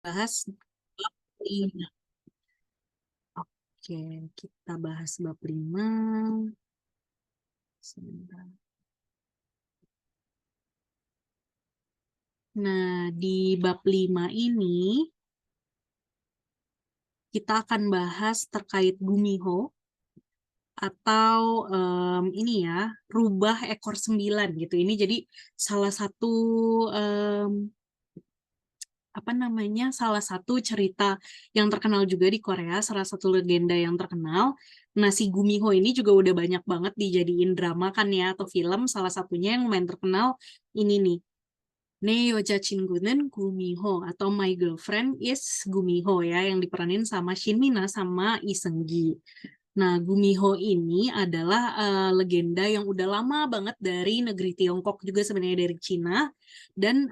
bahas bab 5. Oke, kita bahas bab 5. Sebentar. Nah, di bab 5 ini kita akan bahas terkait Gumiho atau ini ya, rubah ekor 9 gitu. Ini jadi salah satu em, apa namanya, salah satu cerita yang terkenal juga di Korea, salah satu legenda yang terkenal. Nah, si Gumiho ini juga udah banyak banget dijadiin drama kan ya, atau film. Salah satunya yang main terkenal ini nih, Ne 여자친구는 Gumiho atau My Girlfriend is Gumiho ya, yang diperanin sama Shin Mina sama Lee Seung Gi. Nah, Gumiho ini adalah legenda yang udah lama banget dari negeri Tiongkok juga sebenarnya dari Cina. Dan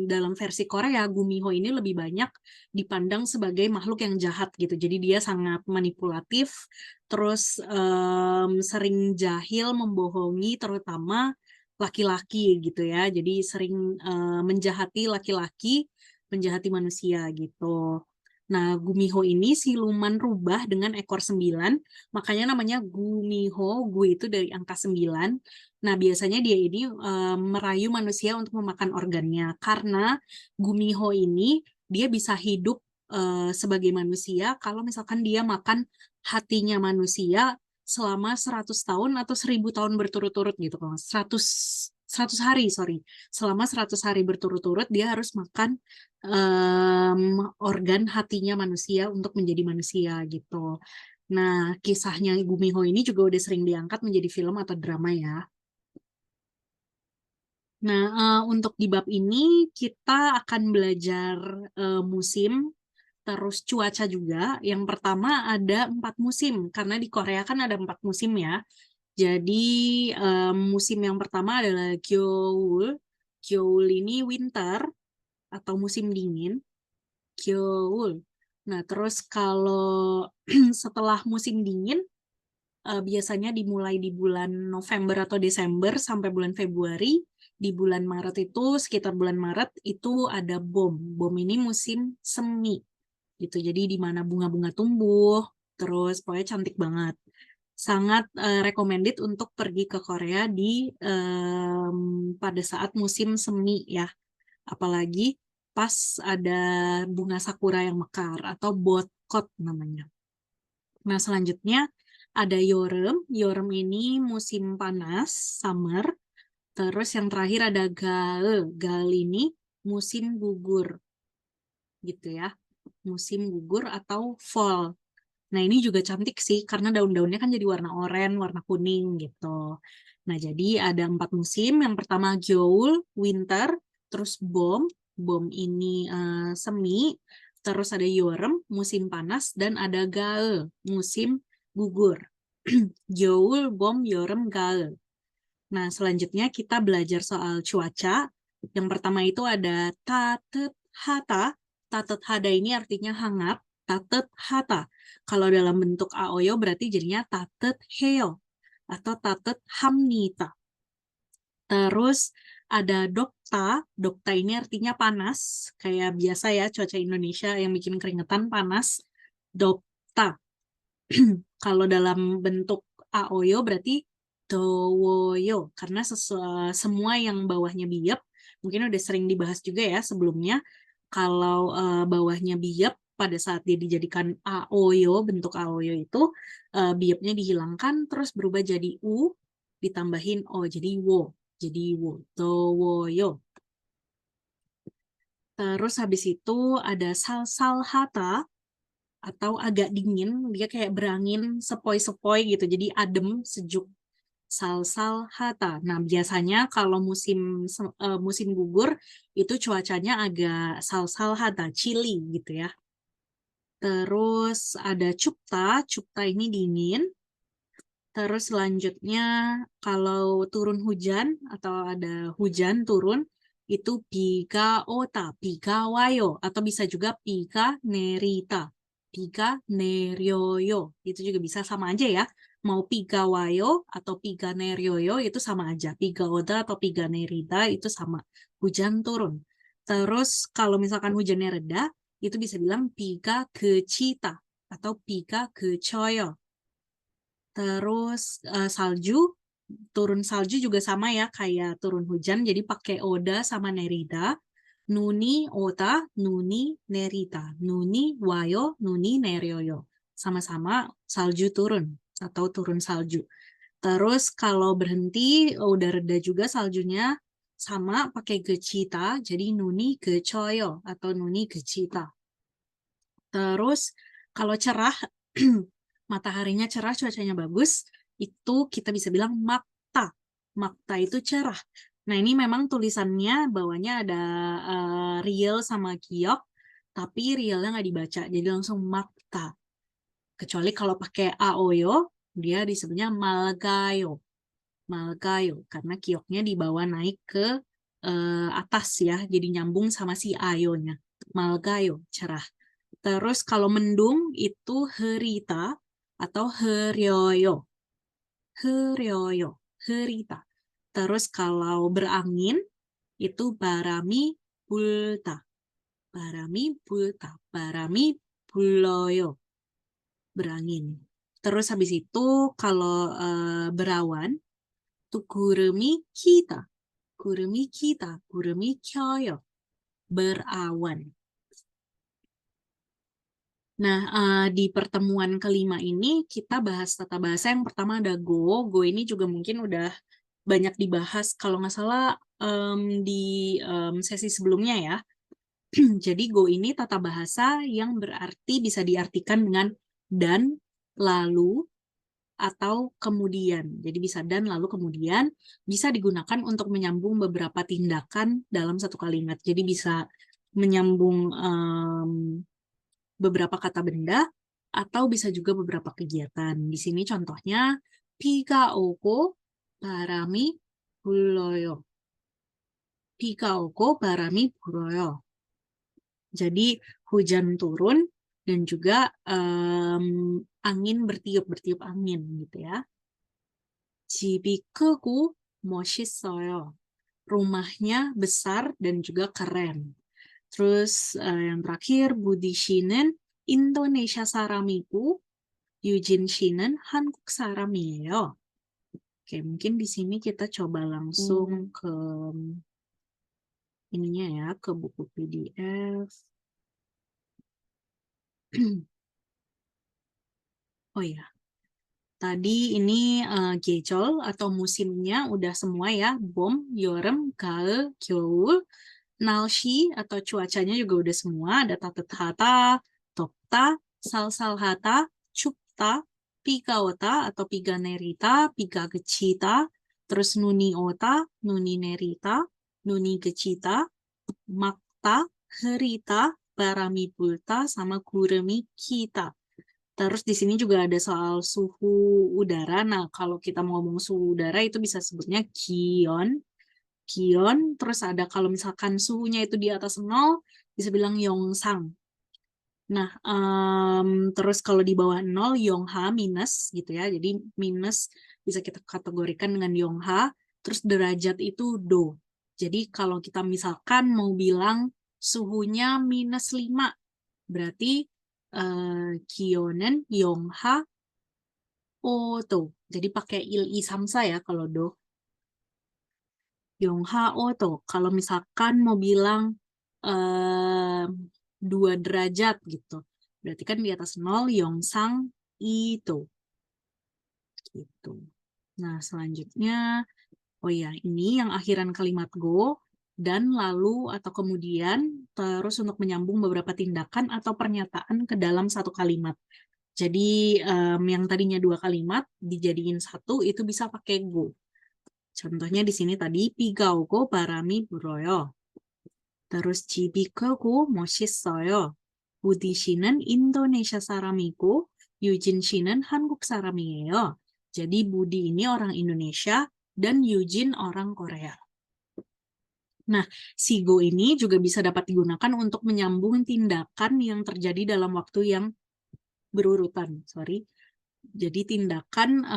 dalam versi Korea, Gumiho ini lebih banyak dipandang sebagai makhluk yang jahat gitu. Jadi dia sangat manipulatif, terus sering jahil, membohongi, terutama laki-laki gitu ya. Jadi sering menjahati laki-laki, menjahati manusia gitu. Nah, Gumiho ini siluman rubah dengan ekor 9, makanya namanya Gumiho. Gu itu dari angka 9. Nah, biasanya dia ini merayu manusia untuk memakan organnya. Karena Gumiho ini dia bisa hidup sebagai manusia kalau misalkan dia makan hatinya manusia selama 100 tahun atau 1000 tahun berturut-turut gitu. Kalau 100 hari, sorry. Selama 100 hari berturut-turut dia harus makan organ hatinya manusia untuk menjadi manusia gitu. Nah, kisahnya Gumiho ini juga udah sering diangkat menjadi film atau drama ya. Nah, untuk di bab ini kita akan belajar musim, terus cuaca juga. Yang pertama ada 4 musim, karena di Korea kan ada 4 musim ya. Jadi musim yang pertama adalah Gyeoul. Gyeoul ini winter atau musim dingin. Gyeoul. Nah, terus kalau setelah musim dingin, biasanya dimulai di bulan November atau Desember sampai bulan Februari. Di bulan Maret itu, sekitar bulan Maret, itu ada Bom. Bom ini musim semi, gitu. Jadi di mana bunga-bunga tumbuh, terus pokoknya cantik banget. Sangat recommended untuk pergi ke Korea pada saat musim semi ya. Apalagi pas ada bunga sakura yang mekar atau botkot namanya. Nah, selanjutnya ada Yorem. Yorem ini musim panas, summer. Terus yang terakhir ada Gae. Gae ini musim gugur, gitu ya. Musim gugur atau fall. Nah, ini juga cantik sih, karena daun-daunnya kan jadi warna oranye, warna kuning gitu. Nah, jadi ada 4 musim. Yang pertama Gyeoul, winter. Terus Bom. Bom ini semi. Terus ada Yorem, musim panas. Dan ada Gae, musim gugur. Gyeoul, Bom, Yorem, Gae. Nah, selanjutnya kita belajar soal cuaca. Yang pertama itu ada tatet hata. Tatet hada ini artinya hangat. Tatet hata. Kalau dalam bentuk aoyo berarti jadinya tatet heo atau tatet hamnita. Terus ada dokta. Dokta ini artinya panas. Kayak biasa ya cuaca Indonesia yang bikin keringetan panas. Dokta. Kalau dalam bentuk aoyo berarti dowoyo, karena semua yang bawahnya biep mungkin udah sering dibahas juga ya sebelumnya. Kalau bawahnya biep pada saat dia dijadikan aoyo, bentuk aoyo itu biepnya dihilangkan terus berubah jadi u, ditambahin o jadi wo, jadi wo dowoyo. Terus habis itu ada salsal hata atau agak dingin, dia kayak berangin sepoi-sepoi gitu, jadi adem, sejuk. Salsal hata. Nah, biasanya kalau musim gugur itu cuacanya agak salsal hata, chilly gitu ya. Terus ada cupta, cupta ini dingin. Terus selanjutnya kalau turun hujan atau ada hujan turun itu pika ota, pika wayo atau bisa juga pika nerita, pika neryoyo. Itu juga bisa sama aja ya. Mau pika wayo atau pika neryoyo itu sama aja. Pika ota atau pika nerita itu sama. Hujan turun. Terus kalau misalkan hujannya reda itu bisa bilang 비가 그치다 atau 비가 그쳐요. Terus salju, turun salju juga sama ya kayak turun hujan, jadi pakai oda sama nerida. Nuni ota, nuni nerita, nuni wayo, nuni neryoyo. Sama-sama salju turun atau turun salju. Terus kalau berhenti udah reda juga saljunya, sama pakai gecita, jadi nuni gecoyo atau nuni gecita. Terus kalau cerah, mataharinya cerah, cuacanya bagus, itu kita bisa bilang makta. Makta itu cerah. Nah, ini memang tulisannya bawahnya ada real sama giok, tapi realnya nggak dibaca, jadi langsung makta. Kecuali kalau pakai aoyo, dia disebutnya malgayo. Malgayo, karena kioknya dibawa naik ke atas ya, jadi nyambung sama si ayonya. Malgayo, cerah. Terus kalau mendung itu herita atau heryoyo. Heryoyo, herita. Terus kalau berangin itu barami bulta. Barami bulta. Barami buloyo. Berangin. Terus habis itu kalau berawan itu guremi kita. Guremi kita. Guremi kyoyo. Berawan. Nah, di pertemuan kelima ini kita bahas tata bahasa. Yang pertama ada go. Go ini juga mungkin udah banyak dibahas kalau nggak salah di sesi sebelumnya ya. Jadi go ini tata bahasa yang berarti bisa diartikan dengan dan, lalu, atau kemudian. Jadi bisa dan, lalu, kemudian. Bisa digunakan untuk menyambung beberapa tindakan dalam satu kalimat. Jadi bisa menyambung beberapa kata benda, atau bisa juga beberapa kegiatan. Di sini contohnya, 비가 오고 바람이 불어요. 비가 오고 바람이 불어요. Jadi hujan turun dan juga angin bertiup angin gitu ya. 집이 크고 멋있어요. Rumahnya besar dan juga keren. Terus yang terakhir, Budi 씨는 Indonesia 사람이고 Eugene 씨는 한국 사람이에요. Oke, mungkin di sini kita coba langsung ke ininya ya, ke buku PDF. Oh ya, tadi ini 계절 atau musimnya udah semua ya, 봄, 여름, 가을, 겨울. Nalshi atau cuacanya juga udah semua, ada 따뜻하다, 덥다, 살살하다, 춥다, 비가 오다 atau 비가 내리다, 비가 그치다, terus 눈이 오다, 눈이 내리다, 눈이 그치다, 막다, 흐리다, 바람이 불다, sama 구름이 끼다. Terus di sini juga ada soal suhu udara. Nah, kalau kita mau ngomong suhu udara itu bisa sebutnya kion. Kion, terus ada kalau misalkan suhunya itu di atas 0, bisa bilang yongsang. Nah, terus kalau di bawah 0, yongha, minus gitu ya. Jadi minus bisa kita kategorikan dengan yongha, terus derajat itu do. Jadi kalau kita misalkan mau bilang suhunya minus 5, berarti kiyonen yongha oto. Jadi pakai il-i samsa ya kalau do. Yongha Oto. Kalau misalkan mau bilang 2 derajat gitu. Berarti kan di atas 0 Yongsang itu. Gitu. Nah, selanjutnya oh ya, ini yang akhiran kalimat go dan lalu atau kemudian terus untuk menyambung beberapa tindakan atau pernyataan ke dalam satu kalimat. Jadi yang tadinya 2 kalimat dijadiin satu itu bisa pakai go. Contohnya di sini tadi 비가 오고 바람이 불어요. Terus 집이 크고 멋있어요. 부디 씨는 인도네시아 사람이고 유진 씨는 한국 사람이에요. Jadi Budi ini orang Indonesia dan Eugene orang Korea. Nah, sigo ini juga bisa dapat digunakan untuk menyambung tindakan yang terjadi dalam waktu yang berurutan. Jadi tindakan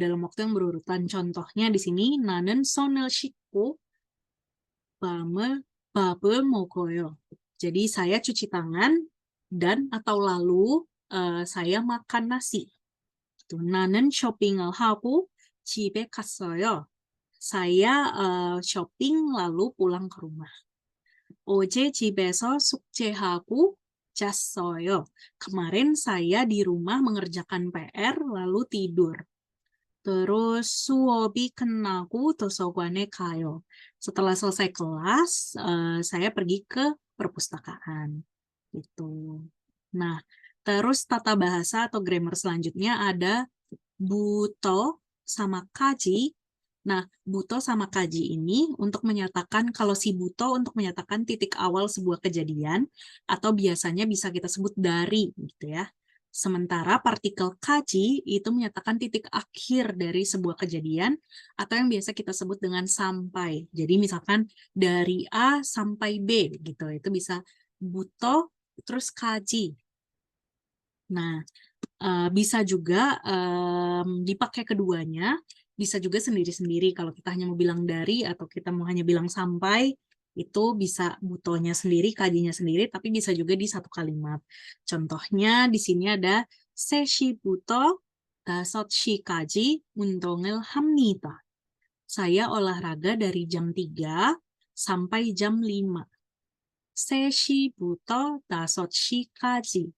dalam waktu yang berurutan. Contohnya di sini 나는 손을 씻고 밥을 먹어요. Jadi saya cuci tangan dan atau lalu saya makan nasi. 나는 쇼핑을 하고 집에 갔어요. Saya shopping lalu pulang ke rumah. 어제 집에서 숙제하고 잤어요. Kemarin saya di rumah mengerjakan PR lalu tidur. Terus 수업이 끝나고 도서관에 가요. Setelah selesai kelas, saya pergi ke perpustakaan. Gitu. Nah, terus tata bahasa atau grammar selanjutnya ada buto sama kaji. Nah, buto sama kaji ini untuk menyatakan, kalau si buto untuk menyatakan titik awal sebuah kejadian, atau biasanya bisa kita sebut dari, gitu ya. Sementara partikel kaji itu menyatakan titik akhir dari sebuah kejadian, atau yang biasa kita sebut dengan sampai. Jadi misalkan dari A sampai B, gitu. Itu bisa buto, terus kaji. Nah, bisa juga dipakai keduanya, bisa juga sendiri-sendiri. Kalau kita hanya mau bilang dari atau kita mau hanya bilang sampai, itu bisa butonya sendiri, kajinya sendiri, tapi bisa juga di satu kalimat. Contohnya di sini ada 세시부터 5시까지 운동을 합니다. Saya olahraga dari jam 3 sampai jam 5. 세시부터 5시까지.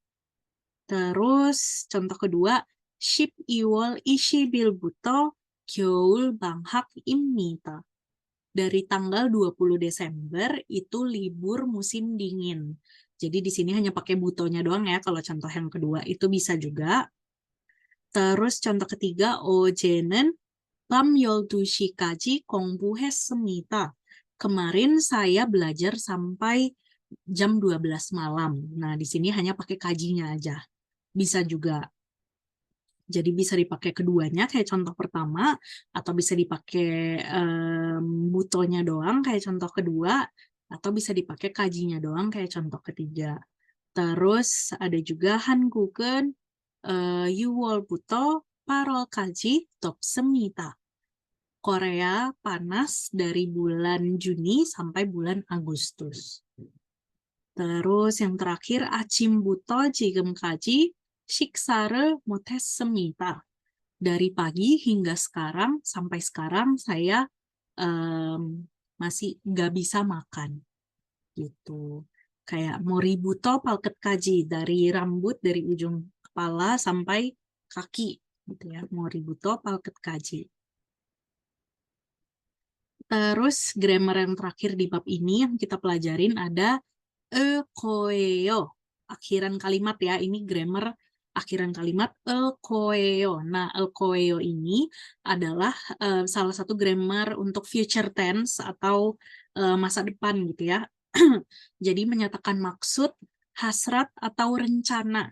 Terus contoh kedua, 12월 20일부터 겨울 방학입니다. Dari tanggal 20 Desember itu libur musim dingin. Jadi di sini hanya pakai butonya doang ya, kalau contoh yang kedua itu bisa juga. Terus contoh ketiga, 어제는 밤 12시까지 공부했습니다. Kemarin saya belajar sampai jam 12 malam. Nah, di sini hanya pakai kajinya aja. Bisa juga. Jadi bisa dipakai keduanya kayak contoh pertama, atau bisa dipakai butonya doang kayak contoh kedua, atau bisa dipakai kajinya doang kayak contoh ketiga. Terus ada juga 한국은 6월부터 8월까지 덥습니다. Korea panas dari bulan Juni sampai bulan Agustus. Terus yang terakhir, 아침부터 지금까지 식사를 못했습니다. Dari pagi hingga sekarang, sampai sekarang saya masih nggak bisa makan. Gitu. Kayak moributo palket kaji, dari rambut, dari ujung kepala sampai kaki. Gitu ya, moributo palket kaji. Terus grammar yang terakhir di bab ini yang kita pelajarin ada koeo. Akhiran kalimat ya, ini grammar akhiran kalimat koeo. Nah, koeo ini adalah salah satu grammar untuk future tense atau masa depan gitu ya. Jadi menyatakan maksud, hasrat, atau rencana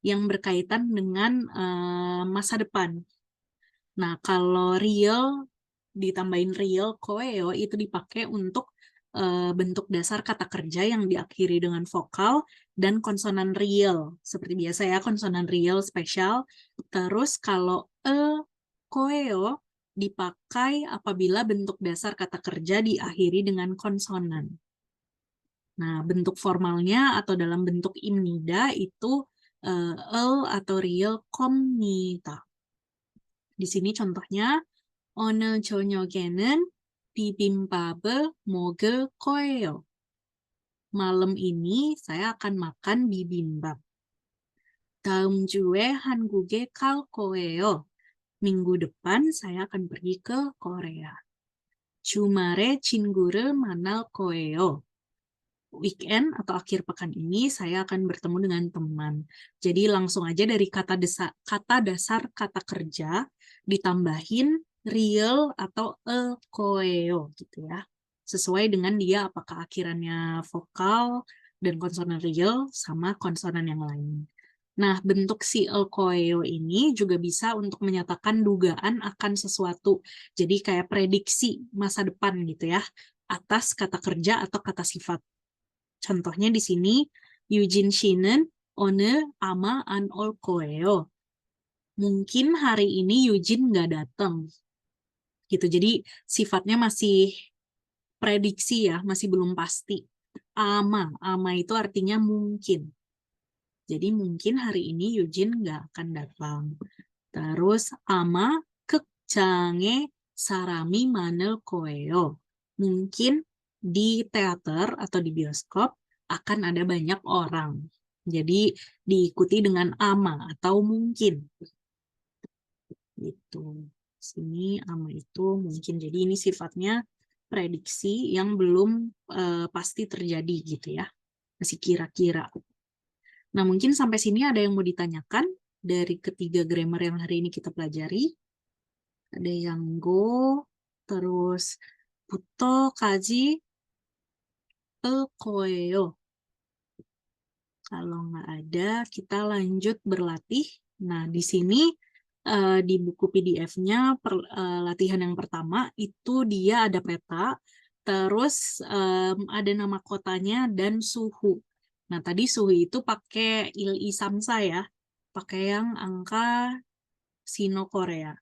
yang berkaitan dengan masa depan. Nah, kalau real ditambahin real, koeo itu dipakai untuk bentuk dasar kata kerja yang diakhiri dengan vokal dan konsonan real. Seperti biasa ya, konsonan real spesial. Terus kalau koeo dipakai apabila bentuk dasar kata kerja diakhiri dengan konsonan. Nah, bentuk formalnya atau dalam bentuk imnida itu atau real komnita. Di sini contohnya, 오늘 저녁에는 비빔밥을 먹을 거예요. Malam ini saya akan makan bibimbap. 다음 주에 한국에 갈 거예요. Minggu depan saya akan pergi ke Korea. 주말에 친구를 만날 거예요. Weekend atau akhir pekan ini saya akan bertemu dengan teman. Jadi langsung aja dari kata dasar kata kerja ditambahin real atau koeo gitu ya. Sesuai dengan dia apakah akhirannya vokal dan konsonan real sama konsonan yang lain. Nah, bentuk si koeo ini juga bisa untuk menyatakan dugaan akan sesuatu. Jadi kayak prediksi masa depan gitu ya, atas kata kerja atau kata sifat. Contohnya di sini, Eugene 씨는 오늘 아마 안 올 거예요. Mungkin hari ini Eugene nggak datang. Gitu. Jadi sifatnya masih prediksi ya, masih belum pasti. ama. Ama itu artinya mungkin. Jadi mungkin hari ini Eugene nggak akan datang. Terus ama 극장에 사람이 많을 거예요. Mungkin di teater atau di bioskop akan ada banyak orang. Jadi diikuti dengan ama atau mungkin. Gitu. Sini ama itu mungkin. Jadi ini sifatnya prediksi yang belum pasti terjadi gitu ya. Masih kira-kira. Nah, mungkin sampai sini ada yang mau ditanyakan dari ketiga grammar yang hari ini kita pelajari. Ada yang go, terus buto, kaji, koeo. Kalau nggak ada, kita lanjut berlatih. Nah, di sini di buku PDF-nya latihan yang pertama itu dia ada peta, terus ada nama kotanya dan suhu. Nah, tadi suhu itu pakai il samsa ya, pakai yang angka Sino Korea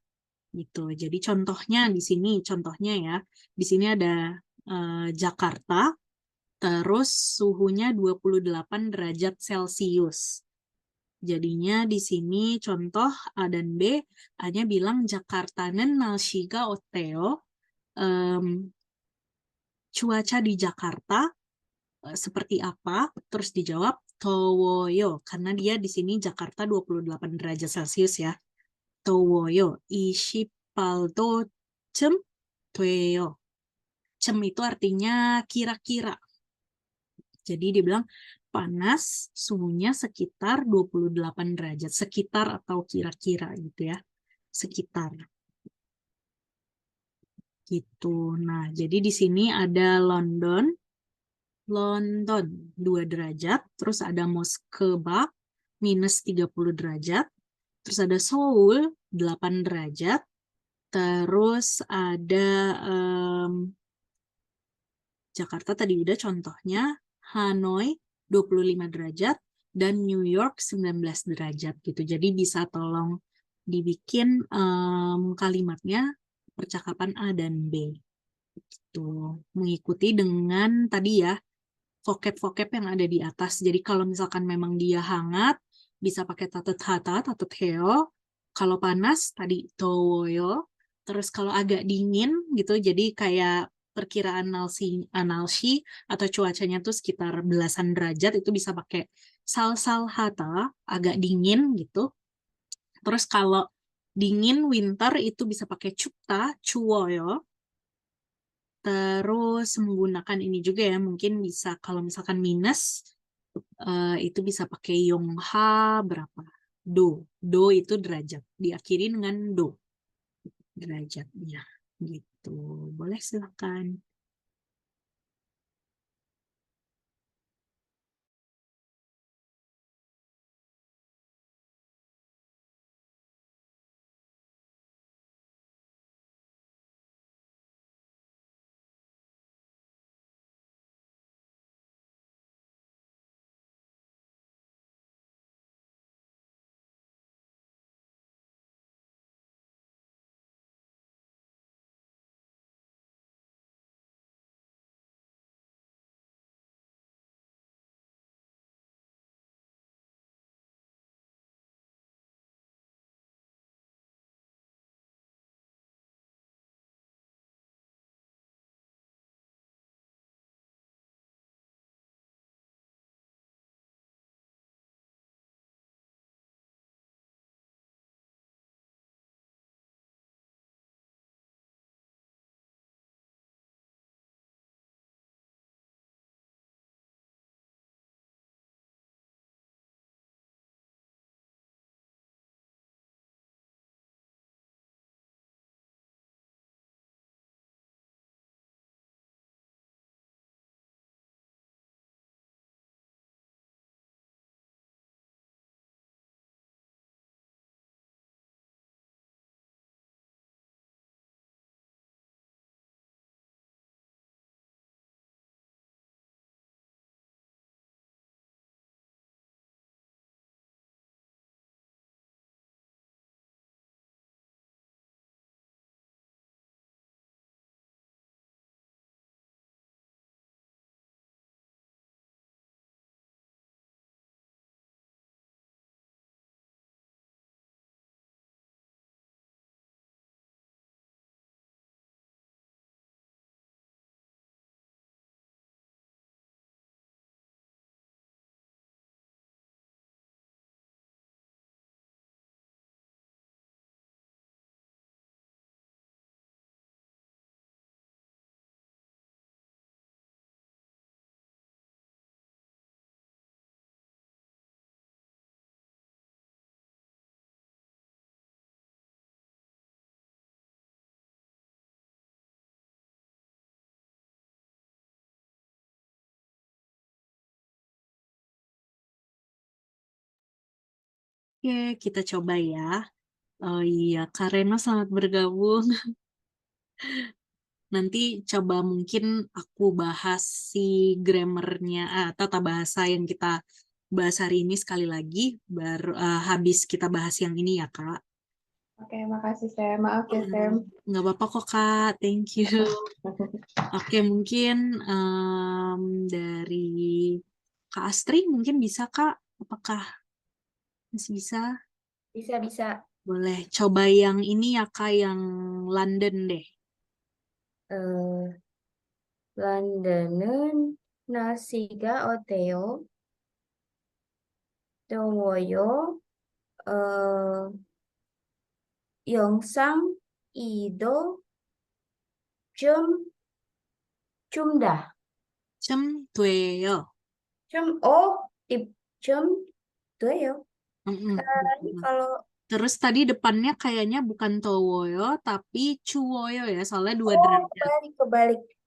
gitu. Jadi contohnya di sini, contohnya ya, di sini ada Jakarta, terus suhunya 28 derajat Celcius. Jadinya di sini contoh A dan B, A-nya bilang Jakarta는 날씨가 어때요? Cuaca di Jakarta seperti apa? Terus dijawab 더워요. Karena dia di sini Jakarta 28 derajat Celcius ya. 더워요. 28도 쯤 돼요. Cem itu artinya kira-kira. Jadi dia bilang panas, suhunya sekitar 28 derajat. Sekitar atau kira-kira gitu ya. Sekitar. Gitu. Nah, jadi di sini ada London. London 2 derajat. Terus ada Moskwa minus 30 derajat. Terus ada Seoul 8 derajat. Terus ada Jakarta tadi udah contohnya, Hanoi 25 derajat, dan New York 19 derajat gitu. Jadi bisa tolong dibikin kalimatnya percakapan A dan B. Gitu. Mengikuti dengan tadi ya, vocab-vocab yang ada di atas. Jadi kalau misalkan memang dia hangat, bisa pakai tatut hata, tatut heo. Kalau panas, tadi towoyo. Terus kalau agak dingin gitu, jadi kayak perkiraan analsi atau cuacanya tuh sekitar belasan derajat, itu bisa pakai sal hata, agak dingin gitu. Terus kalau dingin winter itu bisa pakai cupta, cuwoyo. Terus menggunakan ini juga ya, mungkin bisa kalau misalkan minus, itu bisa pakai yongha berapa? Do. Do itu derajat. Diakhiri dengan do. Derajatnya. Gitu. Boleh silakan. Oke, kita coba ya. Oh iya, Kak Reno selamat bergabung. Nanti coba mungkin aku bahas si grammarnya tata bahasa yang kita bahas hari ini sekali lagi, baru habis kita bahas yang ini ya, Kak. Oke, makasih Sam. Maaf ya Sam. Nggak apa-apa kok, Kak. Thank you. Oke, mungkin dari Kak Astri mungkin bisa, Kak? Apakah masih bisa? Bisa. Boleh coba yang ini ya, Kak, yang London deh. 런던은 날씨가 어때요? 더워요. 어, 영상 이도 좀 다. 좀 돼요. 좀 돼요. Ini Betul. kalau Terus tadi depannya kayaknya bukan towoyo, tapi cuwoyo ya, soalnya 2 derajat.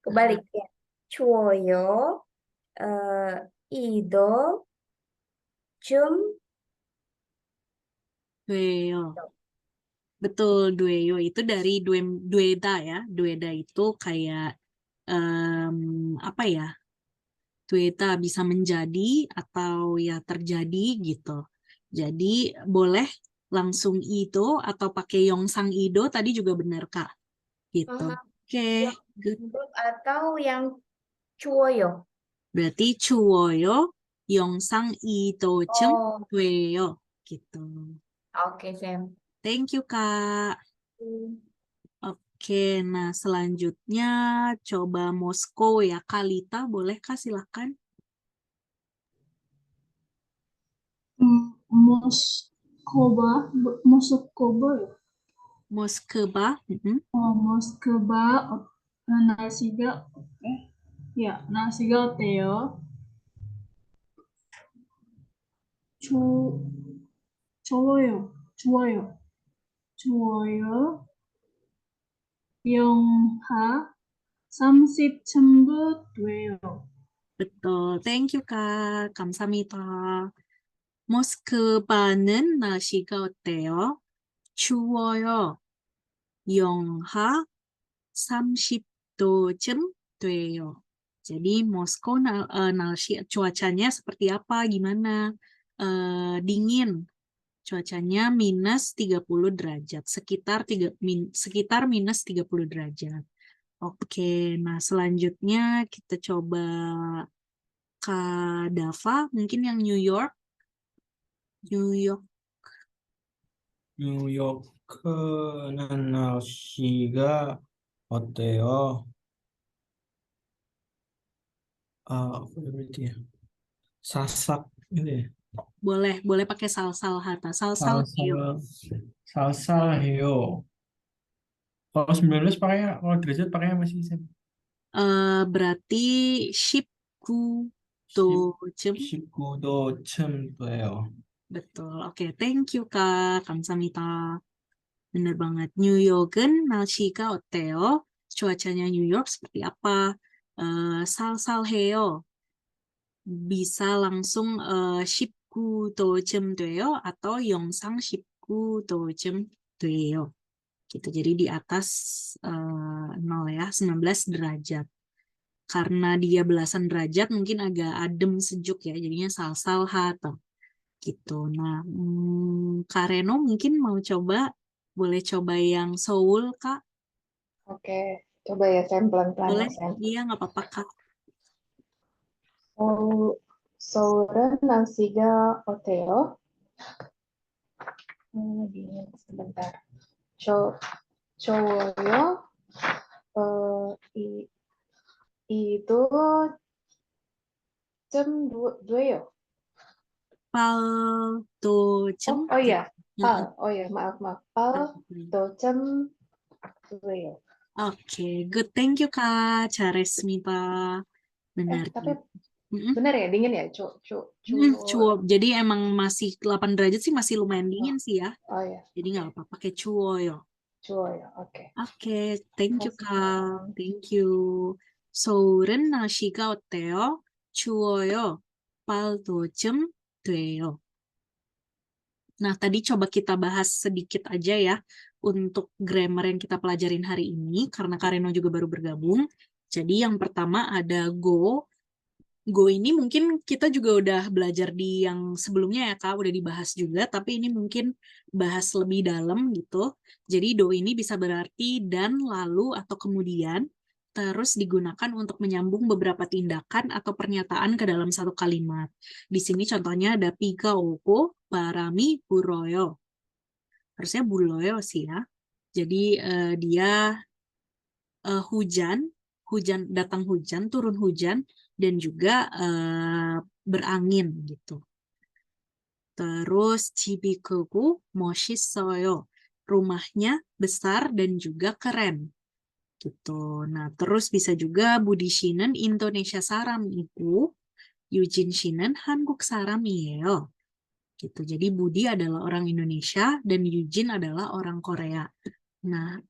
kebalik ya. 추워요. 이도 좀 Dueyo. Betul, dueyo itu dari dueda ya. Dueda itu kayak apa ya? Dueta bisa menjadi atau ya terjadi gitu. Jadi boleh langsung ido atau pakai yongsang ido tadi juga benar Kak. Gitu. Oke, yang good. lembut atau yang 추워요. Berarti chuwoyo yongsang ido Oh, dueyo gitu. oke, Sam. Thank you Kak. Oke, nah selanjutnya coba Moskow ya. Kalita, boleh Kak silakan. Moskova, Moskova ya? Moskva. 모스크바 날씨가 야 날씨가 어때요? 좋 좋아요. 영하 30도 돼요. Betul. Thank you Kak. 감사합니다. 모스크바는 날씨가 어때요? 추워요. 영하 30도쯤 돼요. Jadi Moskow cuacanya seperti apa? Gimana? Dingin. Cuacanya minus 30 derajat. Sekitar minus 30 derajat. Oke, nah selanjutnya kita coba Kak Dava, mungkin yang New York. New York. 뉴요크는 날씨가 어때요? apa berarti ya? Sasak ini. Boleh pakai salsal hata. Salsal heo. Salsalheo. Kalau 19 pakai, kalau derajat pakai apa sih? Sam? Berarti shipku 도쯤. 19도쯤 돼요. Betul. Oke, thank you Kak. 감사합니다. Bener banget. New York은 날씨가 어때요? Cuacanya New York seperti apa? 살살해요. Bisa langsung 19도쯤 돼요 atau 영상 19도쯤 돼요. Gitu. Jadi di atas 0 ya, 19 derajat. Karena dia belasan derajat mungkin agak adem sejuk ya, jadinya salsal atau gitu. Nah, Kak Reno mungkin mau coba, boleh coba yang Seoul Kak? Oke, coba ya Sam pelan-pelan ya Boleh? Sam. Iya, nggak apa-apa Kak. 서울은 날씨가 어때요? sebentar. 좋아요. 이도 좀 돼요. paldo쯤? Oh iya, Heeh. oh iya, maaf. 도 좀 돼요. Oke, good. Thank you Kak. Charesmita. Benar. Tapi Mm-mm. benar ya, dingin ya? Cuap. Jadi emang masih 8 derajat sih masih lumayan dingin sih ya. Oh iya, Jadi nggak apa-apa pakai cuoyo. 좋아요. Oke. Oke, thank you 고맙습니다. Kak. Thank you. 서울은 날씨가 어때요? 추워요. 8도쯤 돼요. Nah, tadi coba kita bahas sedikit aja ya untuk grammar yang kita pelajarin hari ini, karena Kareno juga baru bergabung. Jadi yang pertama ada go. Go ini mungkin kita juga udah belajar di yang sebelumnya ya Kak, udah dibahas juga, tapi ini mungkin bahas lebih dalam gitu. Jadi do ini bisa berarti dan, lalu, atau kemudian, terus digunakan untuk menyambung beberapa tindakan atau pernyataan ke dalam satu kalimat. Di sini contohnya ada piga ogo, barami, buroyo. Harusnya buroyo sih ya. Jadi dia hujan, datang hujan, turun hujan, dan juga berangin gitu. Terus 집이 크고 멋있어요. Rumahnya besar dan juga keren. Gitu. Nah, terus bisa juga Budi 씨는 Indonesia 사람이고 Eugene 씨는 한국 사람이에요. Gitu. Jadi Budi adalah orang Indonesia dan Eugene adalah orang Korea. Nah,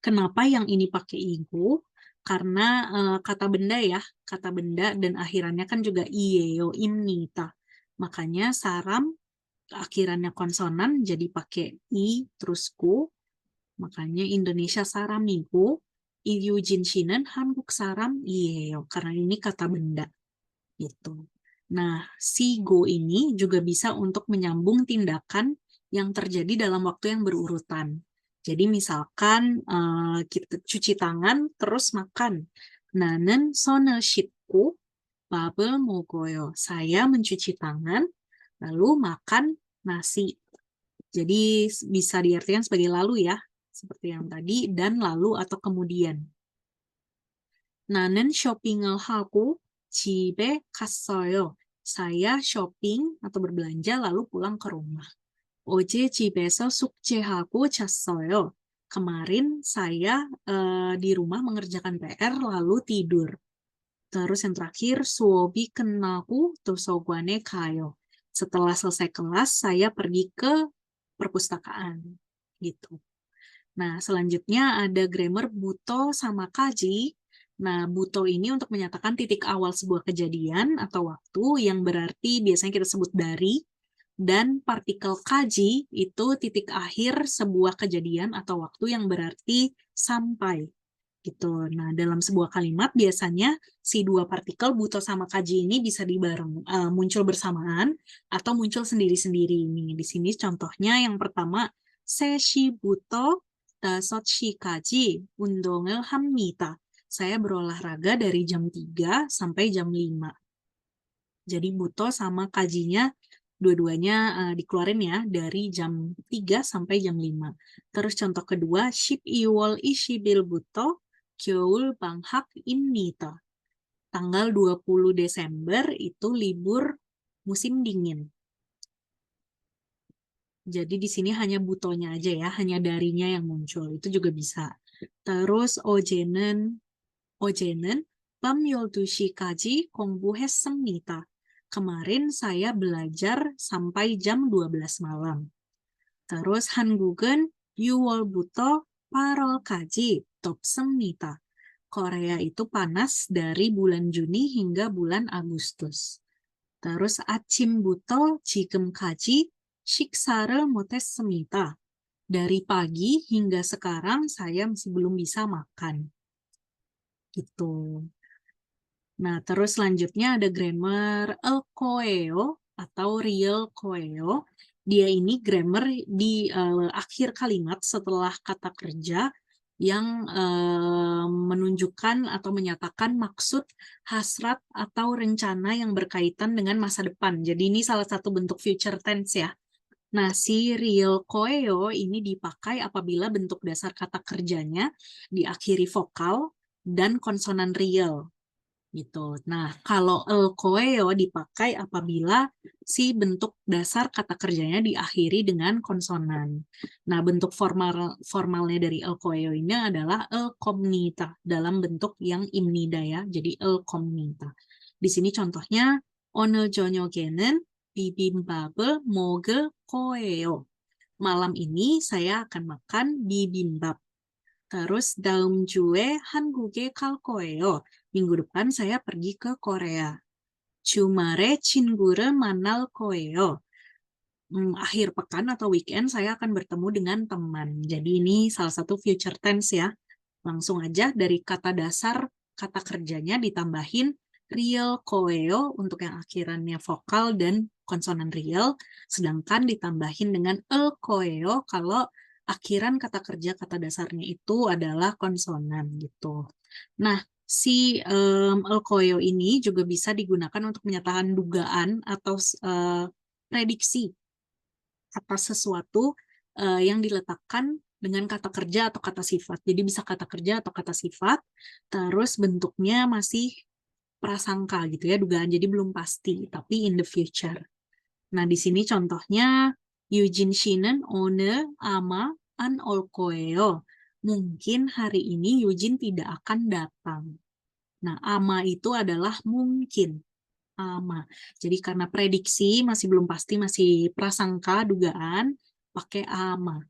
kenapa yang ini pakai igu? Karena kata benda ya, kata benda dan akhirannya kan juga ieo, imnita. Makanya saram akhirannya konsonan jadi pakai i terus ku. Makanya Indonesia saramigu, Eugene 씨는 한국 사람이에요. Karena ini kata benda gitu. Nah, si go ini juga bisa untuk menyambung tindakan yang terjadi dalam waktu yang berurutan. Jadi misalkan kita cuci tangan terus makan. 나는 손을 씻고 밥을 먹어요. Saya mencuci tangan lalu makan nasi. Jadi bisa diartikan sebagai lalu ya, seperti yang tadi, dan lalu atau kemudian. 나는 쇼핑을 하고 집에 갔어요. Saya shopping atau berbelanja lalu pulang ke rumah. 어제 집에서 숙제하고 잤어요. Kemarin saya di rumah mengerjakan PR lalu tidur. Terus yang terakhir, 수업이 끝나고 도서관에 가요. Setelah selesai kelas, saya pergi ke perpustakaan. Gitu. Nah, selanjutnya ada grammar buto sama kaji. Nah, buto ini untuk menyatakan titik awal sebuah kejadian atau waktu yang berarti biasanya kita sebut dari, dan partikel kaji itu titik akhir sebuah kejadian atau waktu yang berarti sampai. Gitu. Nah, dalam sebuah kalimat biasanya si dua partikel buto sama kaji ini bisa muncul bersamaan atau muncul sendiri-sendiri ini. Di sini contohnya yang pertama, 3시부터 5시까지 운동을 합니다. Saya berolahraga dari jam 3 sampai jam 5. Jadi buto sama kajinya dua-duanya dikeluarin ya dari jam 3 sampai jam 5. Terus contoh kedua, 12월 20일부터 겨울 방학입니다. Tanggal 20 Desember itu libur musim dingin. Jadi di sini hanya butonya aja ya, hanya darinya yang muncul. Itu juga bisa. Terus 어제는 밤 12시까지 공부했습니다. Kemarin saya belajar sampai jam 12 malam. Terus 한국은 6월부터 8월까지 덥습니다. Korea itu panas dari bulan Juni hingga bulan Agustus. Terus 아침부터 지금까지 식사를 못했습니다. Dari pagi hingga sekarang saya masih belum bisa makan. Gitu. Nah, terus selanjutnya ada grammar el koeo atau real koeo. Dia ini grammar di akhir kalimat setelah kata kerja yang menunjukkan atau menyatakan maksud, hasrat, atau rencana yang berkaitan dengan masa depan. Jadi ini salah satu bentuk future tense ya. Nah, si real koeo ini dipakai apabila bentuk dasar kata kerjanya diakhiri vokal dan konsonan real. Gitu. Nah, kalau el koeo dipakai apabila si bentuk dasar kata kerjanya diakhiri dengan konsonan. Nah, bentuk formalnya dari el koeo ini adalah el komnita dalam bentuk yang imnida ya. Jadi el komnita. Di sini contohnya 오늘 저녁에는 비빔밥을 먹을 거예요. Malam ini saya akan makan bibimbap. Terus daum ju에 한국에 갈 거예요. Minggu depan saya pergi ke Korea. 주말에 친구를 만날 거예요. akhir pekan atau weekend saya akan bertemu dengan teman. Jadi ini salah satu future tense ya. Langsung aja dari kata dasar kata kerjanya ditambahin real koeo untuk yang akhirannya vokal dan konsonan real, sedangkan ditambahin dengan koeo kalau akhiran kata kerja kata dasarnya itu adalah konsonan gitu. Nah, si koeo ini juga bisa digunakan untuk menyatakan dugaan atau prediksi atas sesuatu yang diletakkan dengan kata kerja atau kata sifat. Jadi bisa kata kerja atau kata sifat, terus bentuknya masih prasangka gitu ya, dugaan. Jadi belum pasti, tapi in the future. Nah, di sini contohnya Eugene Shinen owner ama an olkoeo. Mungkin hari ini Eugene tidak akan datang. Nah, ama itu adalah mungkin. Ama. Jadi karena prediksi masih belum pasti, masih prasangka, dugaan, pakai ama.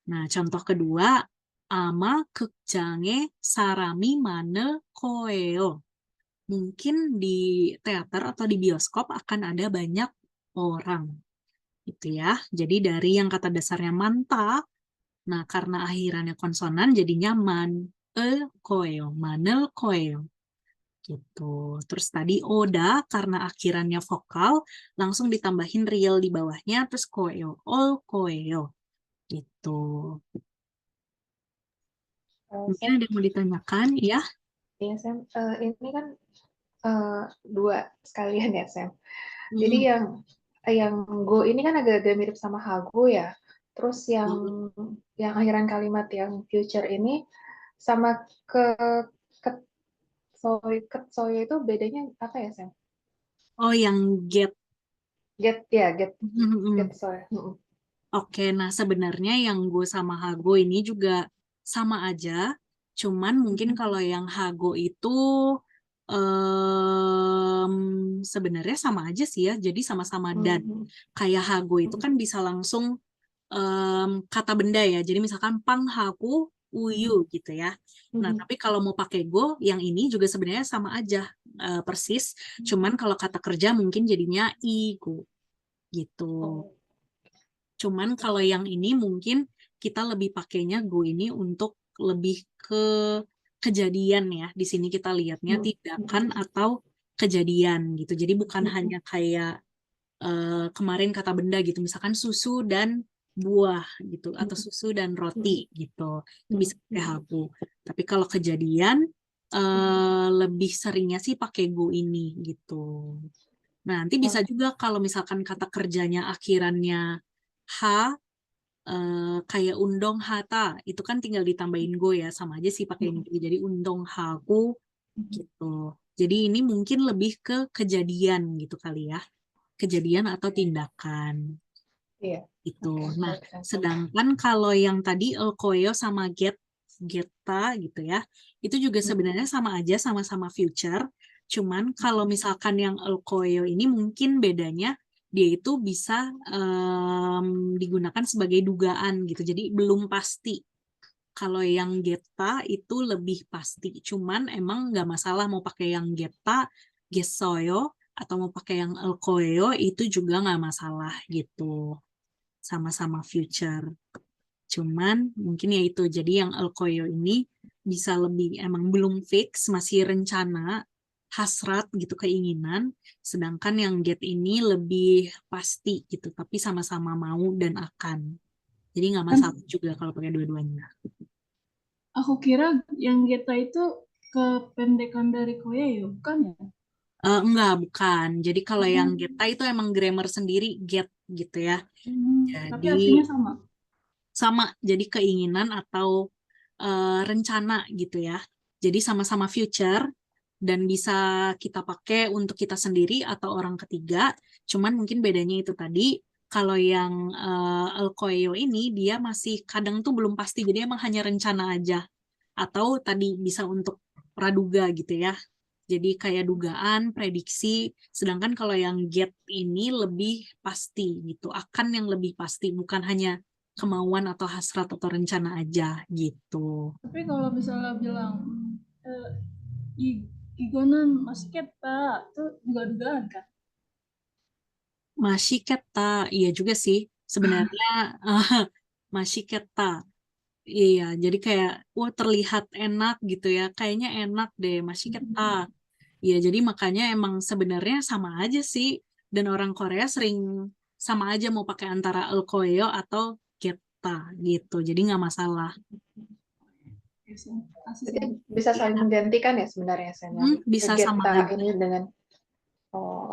Nah, contoh kedua, ama 극장에 사람이 많을 거예요. Mungkin di teater atau di bioskop akan ada banyak orang. Gitu ya. Jadi dari yang kata dasarnya manta, nah karena akhirannya konsonan jadinya manel koeo, manel koeo. Gitu. Terus tadi oda karena akhirannya vokal langsung ditambahin real di bawahnya terus koeo, all koeo. Gitu. Mungkin Sam, ada yang mau ditanyakan, ya? ya Sam, ini kan dua sekalian ya Sam. Jadi Hmm. yang go ini kan agak-agak mirip sama hago ya. Terus yang akhiran kalimat yang future ini sama ketsoyo itu bedanya apa ya Sam? Oh, yang get. Get soy. Oke, nah sebenarnya yang go sama hago ini juga sama aja. Cuman mungkin kalau yang hago itu sebenarnya sama aja sih ya. Jadi sama-sama dan. Kayak hago itu kan bisa langsung kata benda ya. Jadi misalkan pang hago uyu gitu ya. Nah, tapi kalau mau pakai go, yang ini juga sebenarnya sama aja persis. Cuman kalau kata kerja mungkin jadinya igo gitu. Cuman kalau yang ini mungkin kita lebih pakainya go ini untuk lebih ke kejadian ya. Di sini kita lihatnya tindakan atau kejadian gitu. Jadi bukan hanya kayak kemarin kata benda gitu. Misalkan susu dan buah gitu. Atau susu dan roti gitu. Itu bisa pakai hago. Tapi kalau kejadian lebih seringnya sih pakai go ini gitu. Nah, nanti bisa juga kalau misalkan kata kerjanya akhirannya H, kayak undong hata, itu kan tinggal ditambahin go ya, sama aja sih pakai ini. Jadi undong haku gitu. Jadi ini mungkin lebih ke kejadian gitu kali ya. Kejadian atau tindakan Iya. gitu. Oke, Nah, baik, Sam. sedangkan kalau yang tadi elkoyo sama geta gitu ya, itu juga sebenarnya sama aja, sama-sama future. Cuman kalau misalkan yang elkoyo ini mungkin bedanya dia itu bisa digunakan sebagai dugaan gitu. Jadi belum pasti. Kalau yang geta itu lebih pasti. Cuman emang nggak masalah mau pakai yang geta, gesoyo, atau mau pakai yang elkoyo itu juga nggak masalah gitu. Sama-sama future. Cuman mungkin ya itu, jadi yang elkoyo ini bisa lebih, emang belum fix, masih rencana, hasrat gitu, keinginan, sedangkan yang get ini lebih pasti gitu, tapi sama-sama mau dan akan. Jadi nggak masalah juga kalau pakai dua-duanya. Aku kira yang Geta itu kependekan dari koeo, bukan ya? Enggak, bukan. Jadi kalau yang geta itu emang grammar sendiri, get gitu ya. Tapi Jadi artinya sama. sama, jadi keinginan atau rencana gitu ya. Jadi sama-sama future dan bisa kita pakai untuk kita sendiri atau orang ketiga. Cuman mungkin bedanya itu tadi, kalau yang El Coelho ini dia masih kadang tuh belum pasti, jadi emang hanya rencana aja. Atau tadi bisa untuk praduga gitu ya. Jadi kayak dugaan, prediksi, sedangkan kalau yang get ini lebih pasti gitu, akan yang lebih pasti, bukan hanya kemauan atau hasrat atau rencana aja gitu. Tapi kalau misalnya bilang igonan mas kita itu juga dugaan kan? Mashiketa, iya juga sih. Sebenarnya mashiketa. Iya, jadi kayak wah terlihat enak gitu ya. Kayaknya enak deh mashiketa. Iya, jadi makanya emang sebenarnya sama aja sih. Dan orang Korea sering sama aja mau pakai antara elkoyo atau keta gitu. Jadi nggak masalah. Oke, Sen. Kasih, Jadi Sen. bisa Iya, saling menggantikan ya sebenarnya Sen yang bisa sama Vegeta aja. ini dengan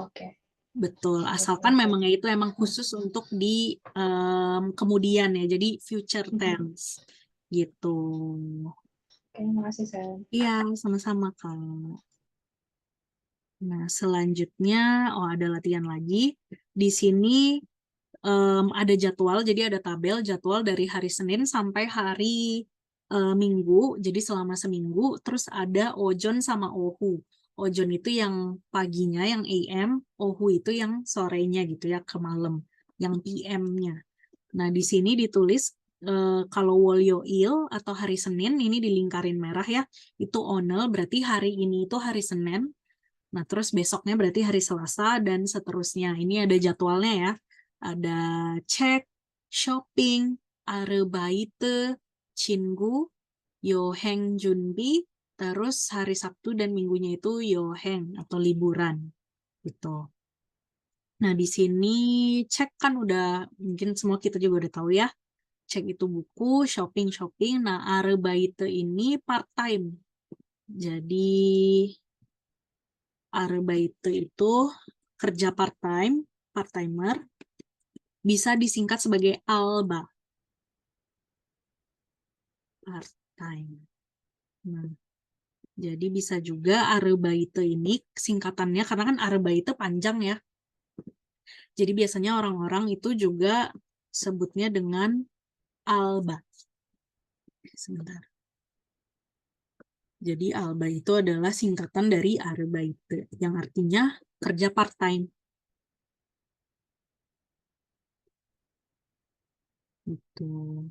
oke. Betul, asalkan Oke. memang itu emang khusus untuk di kemudian ya. Jadi future tense gitu. Oke, makasih Sen. Iya, sama-sama Kak. Nah, selanjutnya, oh ada latihan lagi. Di sini ada jadwal, jadi ada tabel jadwal dari hari Senin sampai hari Minggu. Jadi selama seminggu, terus ada ojon sama ohu. Ojon itu yang paginya, yang AM, ohu itu yang sorenya gitu ya, ke malam, yang PM-nya. Nah, di sini ditulis kalau Wolyoil atau hari Senin, ini dilingkarin merah ya, itu onel, berarti hari ini itu hari Senin. Nah, terus besoknya berarti hari Selasa dan seterusnya. Ini ada jadwalnya ya. Ada cek, shopping, Arebaite, Chingu, Yoheng Junbi, terus hari Sabtu dan Minggunya itu Yoheng atau liburan gitu. Nah, di sini cek kan udah mungkin semua kita juga udah tahu ya. Cek itu buku, shopping. Nah, Arebaite ini part time. Jadi Arbeiter itu kerja part-time, part-timer, bisa disingkat sebagai ALBA, part-time. Nah, jadi bisa juga Arbeiter ini singkatannya, karena kan Arbeiter panjang ya. Jadi biasanya orang-orang itu juga sebutnya dengan ALBA. Sebentar. Jadi ALBA itu adalah singkatan dari Arbeiter, yang artinya kerja part-time. Gitu.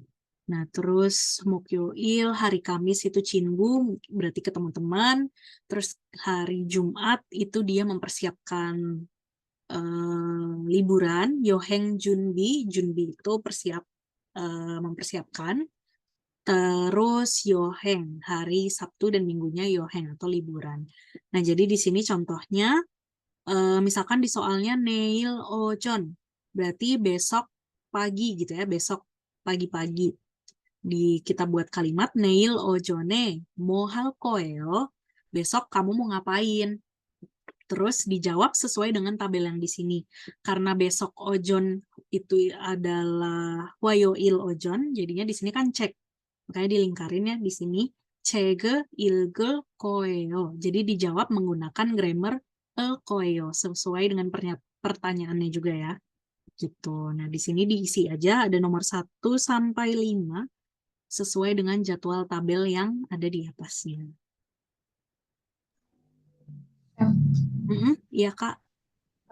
Nah, terus Mokyoil, hari Kamis itu Chingu, berarti ketemu teman. Terus hari Jumat itu dia mempersiapkan liburan. Yoheng Junbi, Junbi itu mempersiapkan. Terus Yoheng, hari Sabtu dan Minggunya Yoheng atau liburan. Nah, jadi di sini contohnya, misalkan di soalnya Neil Ojon, berarti besok pagi gitu ya, besok pagi-pagi kita buat kalimat Neil ojone mohal koeo, besok kamu mau ngapain? Terus dijawab sesuai dengan tabel yang di sini. Karena besok ojon itu adalah wayoil ojon, jadinya di sini kan cek. Makanya dilingkarin ya di sini. Cege ilgel koeo. Jadi dijawab menggunakan grammar koeo sesuai dengan pertanyaannya juga ya. Gitu. Nah, di sini diisi aja ada nomor 1 sampai 5 sesuai dengan jadwal tabel yang ada di atasnya. Iya, Kak.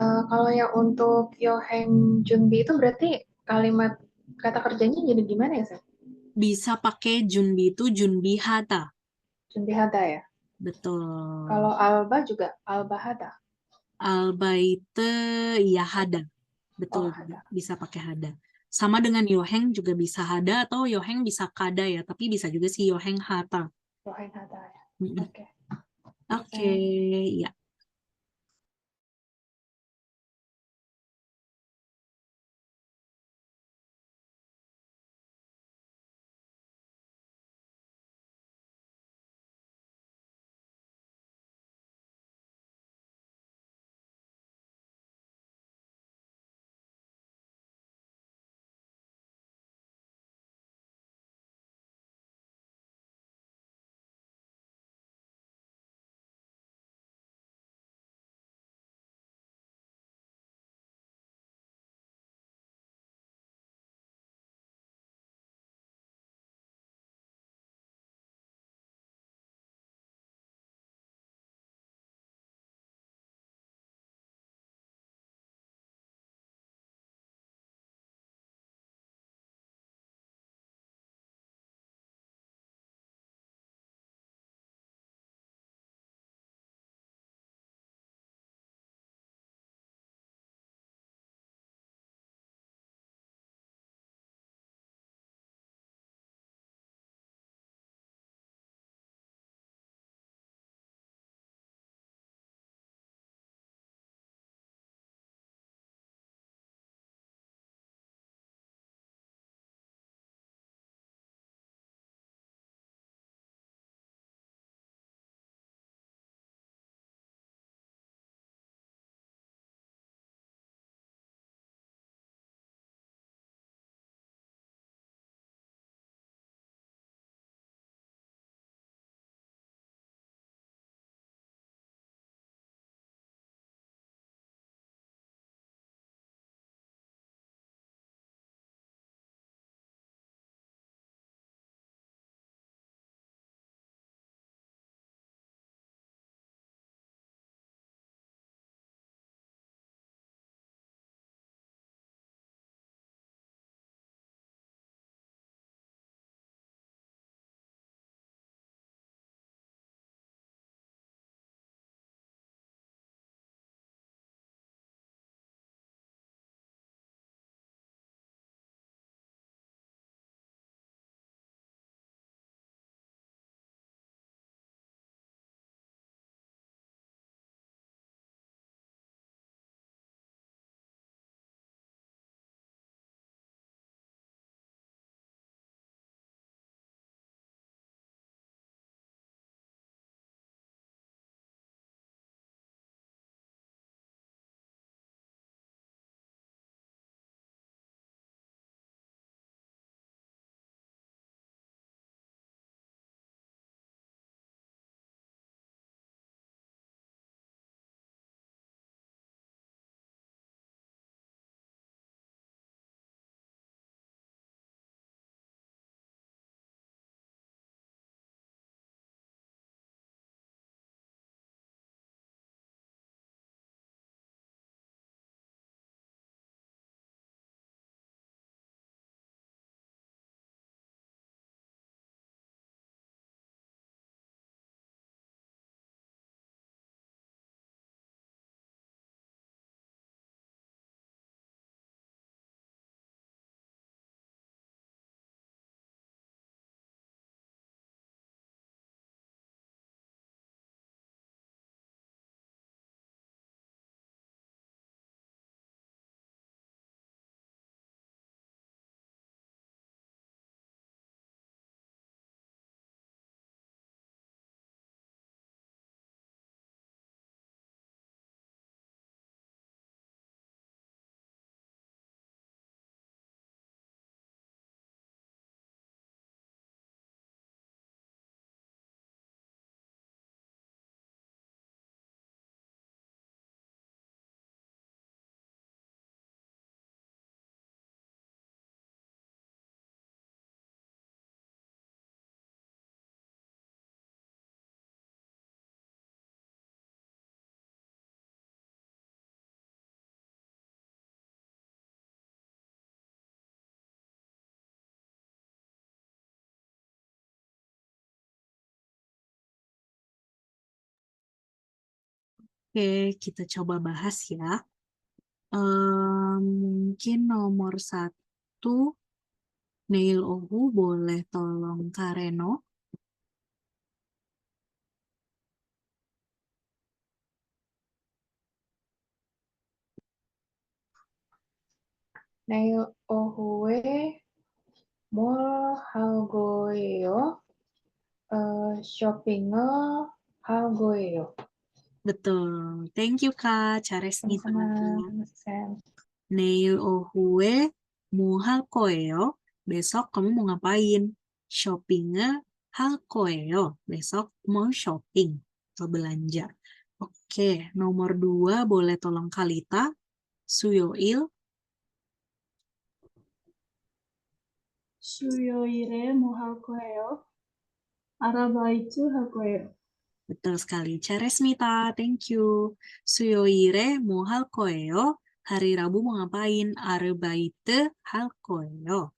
Kalau yang untuk Yoheng Junbi itu berarti kalimat kata kerjanya jadi gimana ya, Sen? Bisa pakai Junbi itu Junbi Hata. Junbi Hada ya? Betul. Kalau Alba juga Alba Hada? Albaite, ya Hada. Betul, Oh, Hada. bisa pakai Hada. Sama dengan Yoheng juga bisa Hada atau Yoheng bisa Kada ya, tapi bisa juga sih Yoheng Hata. Yoheng Hada ya. Mm-mm. Oke. Oke, ya. Oke, kita coba bahas ya. Mungkin nomor 1, Neil Ohu, boleh tolong Kak Reno. Neil Ohue mol halgoeo shoppingnya halgoeo. Betul. Thank you, Kak Charesmita. Sama-sama, Sam. Neil Ohue muhal koeo. Besok kamu mau ngapain? Shoppingnya hal koeo. Besok mau shopping atau belanja. Oke, nomor 2 boleh tolong Kalita. Suyoil. Suyoire mohalkoeo. Arabaitu halkoeo. Betul sekali. Charesmita, thank you. Suyoire mohal koeo. Hari Rabu mau ngapain? Arbeite hal koeo.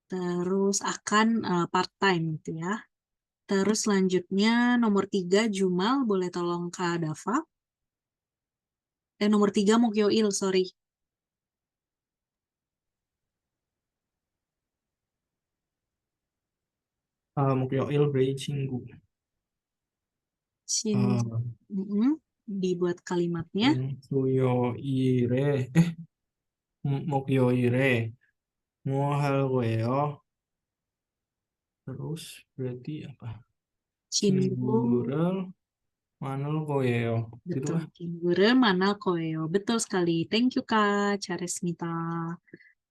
Terus akan part-time gitu ya. Terus selanjutnya nomor 3 Jumal, boleh tolong Kak Dava. Nomor 3 Mokyoil, sorry. Mukyoil Brei Cinggu. Shin, dibuat kalimatnya. Suyoire. Mokyoire. Mohalweo. Terus berarti apa? Chingu, Cinggural. Manul koyeo. Gitu betul. lah. Chinggure manal koeo. Betul sekali. Thank you Kak Charesmita.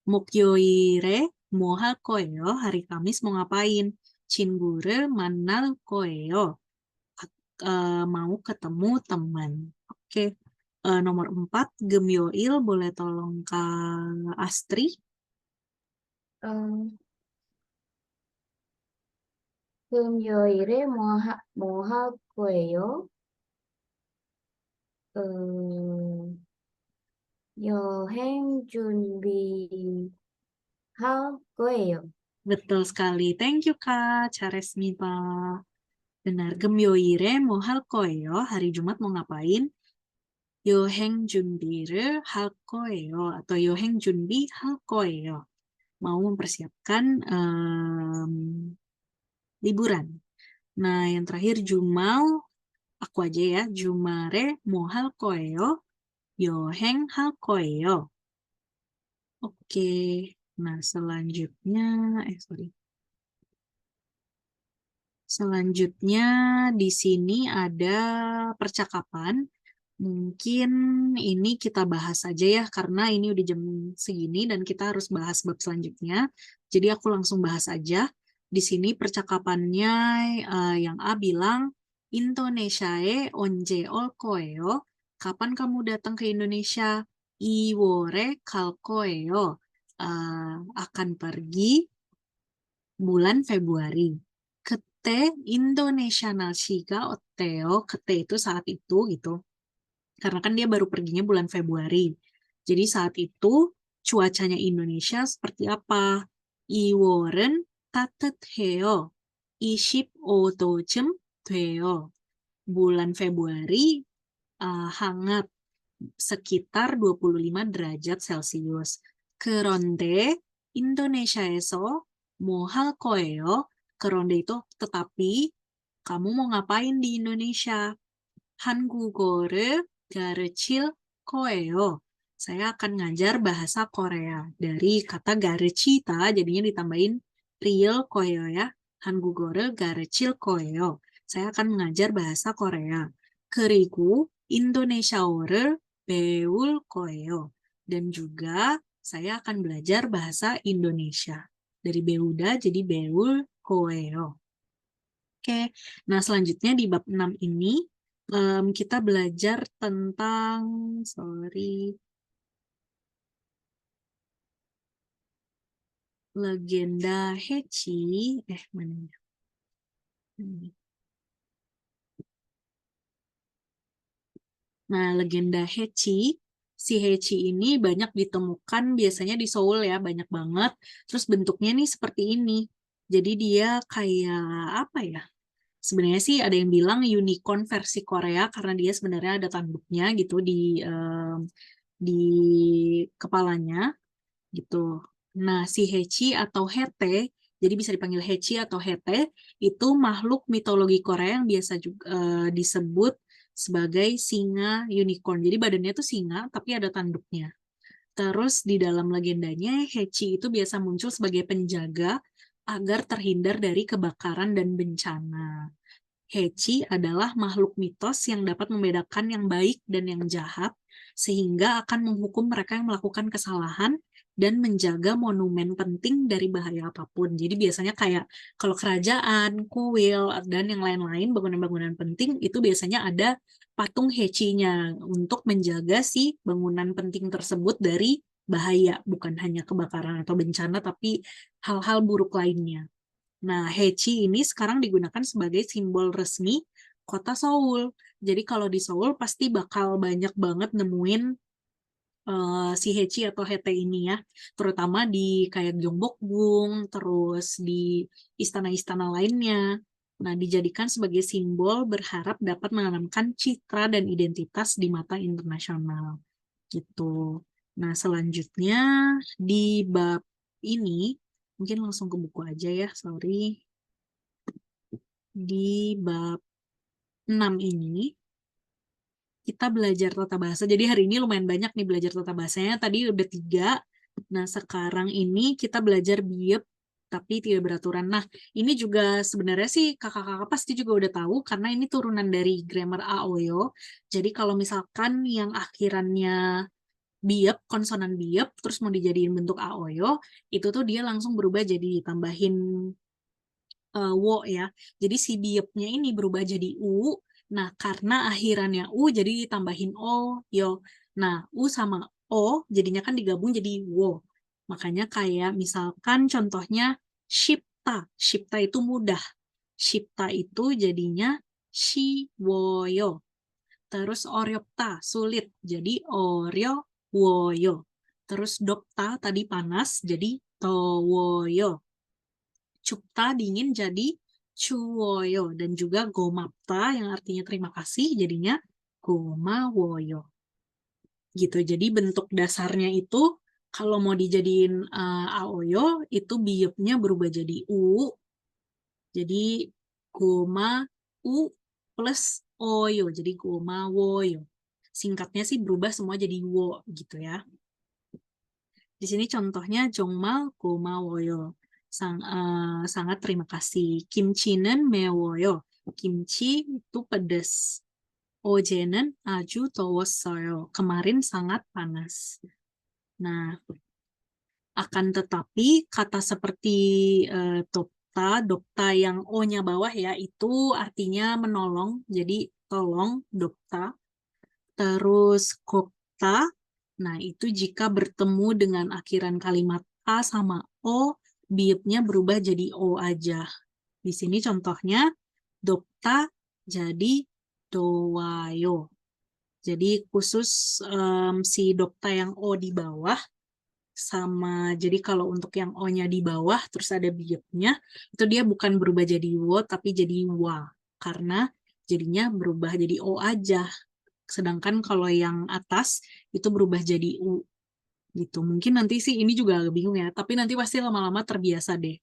Mokyoire mohal koeo. Hari Kamis mau ngapain? Chinggure manal koeo. Mau ketemu teman. Oke. Nomor 4 Gemyoil, boleh tolong Kak Astri. 금요일에 뭐 할 거예요? 여행 준비할 거예요. Betul sekali. Thank you Kak Charesmita. Benar. Gemyoire mohal koeo. Hari Jumat mau ngapain? Yoheng junbire hal koeo. Atau yoheng junbi hal koeo. Mau mempersiapkan liburan. Nah, yang terakhir Jumal, aku aja ya. Jumare mohal koeo. Yoheng hal koeo. Oke. Nah, selanjutnya, sorry. Selanjutnya di sini ada percakapan. Mungkin ini kita bahas aja ya, karena ini udah jam segini dan kita harus bahas bab selanjutnya. Jadi aku langsung bahas aja. Di sini percakapannya yang A bilang, Indonesiae onje ol koeo. Kapan kamu datang ke Indonesia? Iwore kal koeo. Akan pergi bulan Februari. Kete Indonesia 날씨가 어때요? Kete itu saat itu gitu. Karena kan dia baru perginya bulan Februari. Jadi saat itu cuacanya Indonesia seperti apa? 2월은 따뜻해요. 25도쯤 돼요. Bulan Februari hangat sekitar 25 derajat Celcius. 그런데 인도네시아에서 뭐 할 거예요? 그런데 itu tetapi kamu mau ngapain di Indonesia? 한국어를 가르칠 거예요. Saya akan ngajar bahasa Korea. Dari kata 가르치다 jadinya ditambahin real koeo ya. 한국어를 가르칠 거예요. Saya akan mengajar bahasa Korea. 그리고 인도네시아어를 배울 거예요. Dan juga saya akan belajar bahasa Indonesia. Dari 배우다 jadi 배울 거예요. Oke, nah selanjutnya di bab 6 ini kita belajar tentang, legenda Hechi. Mana? Nah, legenda Hechi, si Hechi ini banyak ditemukan biasanya di Seoul ya, banyak banget. Terus bentuknya nih seperti ini. Jadi dia kayak apa ya? Sebenarnya sih ada yang bilang unicorn versi Korea karena dia sebenarnya ada tanduknya gitu di kepalanya gitu. Nah, si Heci atau Hete, jadi bisa dipanggil Heci atau Hete, itu makhluk mitologi Korea yang biasa juga disebut sebagai singa unicorn. Jadi badannya tuh singa, tapi ada tanduknya. Terus di dalam legendanya, Heci itu biasa muncul sebagai penjaga agar terhindar dari kebakaran dan bencana. Heci adalah makhluk mitos yang dapat membedakan yang baik dan yang jahat, sehingga akan menghukum mereka yang melakukan kesalahan dan menjaga monumen penting dari bahaya apapun. Jadi biasanya kayak kalau kerajaan, kuil, dan yang lain-lain, bangunan-bangunan penting, itu biasanya ada patung Hecinya untuk menjaga si bangunan penting tersebut dari bahaya, bukan hanya kebakaran atau bencana, tapi hal-hal buruk lainnya. Nah, Heci ini sekarang digunakan sebagai simbol resmi kota Seoul. Jadi kalau di Seoul pasti bakal banyak banget nemuin si Heci atau Hete ini ya. Terutama di kayak Gyeongbokgung, terus di istana-istana lainnya. Nah, dijadikan sebagai simbol berharap dapat menanamkan citra dan identitas di mata internasional. Gitu. Nah, selanjutnya di bab ini, mungkin langsung ke buku aja ya, sorry. Di bab 6 ini, kita belajar tata bahasa. Jadi hari ini lumayan banyak nih belajar tata bahasanya. Tadi udah 3. Nah, sekarang ini kita belajar biep, tapi tidak beraturan. Nah, ini juga sebenarnya sih kakak-kakak pasti juga udah tahu, karena ini turunan dari grammar Aoyo. Jadi kalau misalkan yang akhirannya biep, konsonan biep, terus mau dijadiin bentuk Aoyo, itu tuh dia langsung berubah jadi tambahin wo ya. Jadi si biepnya ini berubah jadi u. Nah, karena akhirannya u jadi ditambahin o, yo. Nah, u sama o jadinya kan digabung jadi wo. Makanya kayak misalkan contohnya shipta. Shipta itu mudah. Shipta itu jadinya shiwoyo. Terus oryopta, sulit. Jadi oryo woyo. Terus dokta tadi panas, jadi towoyo. Cupta dingin jadi cuwoyo, dan juga gomapta yang artinya terima kasih jadinya gomawoyo gitu. Jadi bentuk dasarnya itu kalau mau dijadiin aoyo itu biepnya berubah jadi u, jadi goma u plus oyo, jadi gomawoyo. Singkatnya sih berubah semua jadi wo gitu ya. Di sini contohnya 정말 고마워요. Sangat terima kasih. 김치는 매워요. Kimchi itu pedas. 어제는 아주 더웠어요. Kemarin sangat panas. Nah, akan tetapi kata seperti dokta yang O-nya bawah ya, itu artinya menolong. Jadi tolong, dokta. Terus kopta, nah itu jika bertemu dengan akhiran kalimat A sama O, biepnya berubah jadi O aja. Di sini contohnya, dokta jadi dowayo. Jadi khusus si dokta yang O di bawah, sama jadi kalau untuk yang O-nya di bawah, terus ada biepnya, itu dia bukan berubah jadi wo, tapi jadi wa. Karena jadinya berubah jadi O aja. Sedangkan kalau yang atas itu berubah jadi U gitu. Mungkin nanti sih ini juga agak bingung ya, tapi nanti pasti lama-lama terbiasa deh.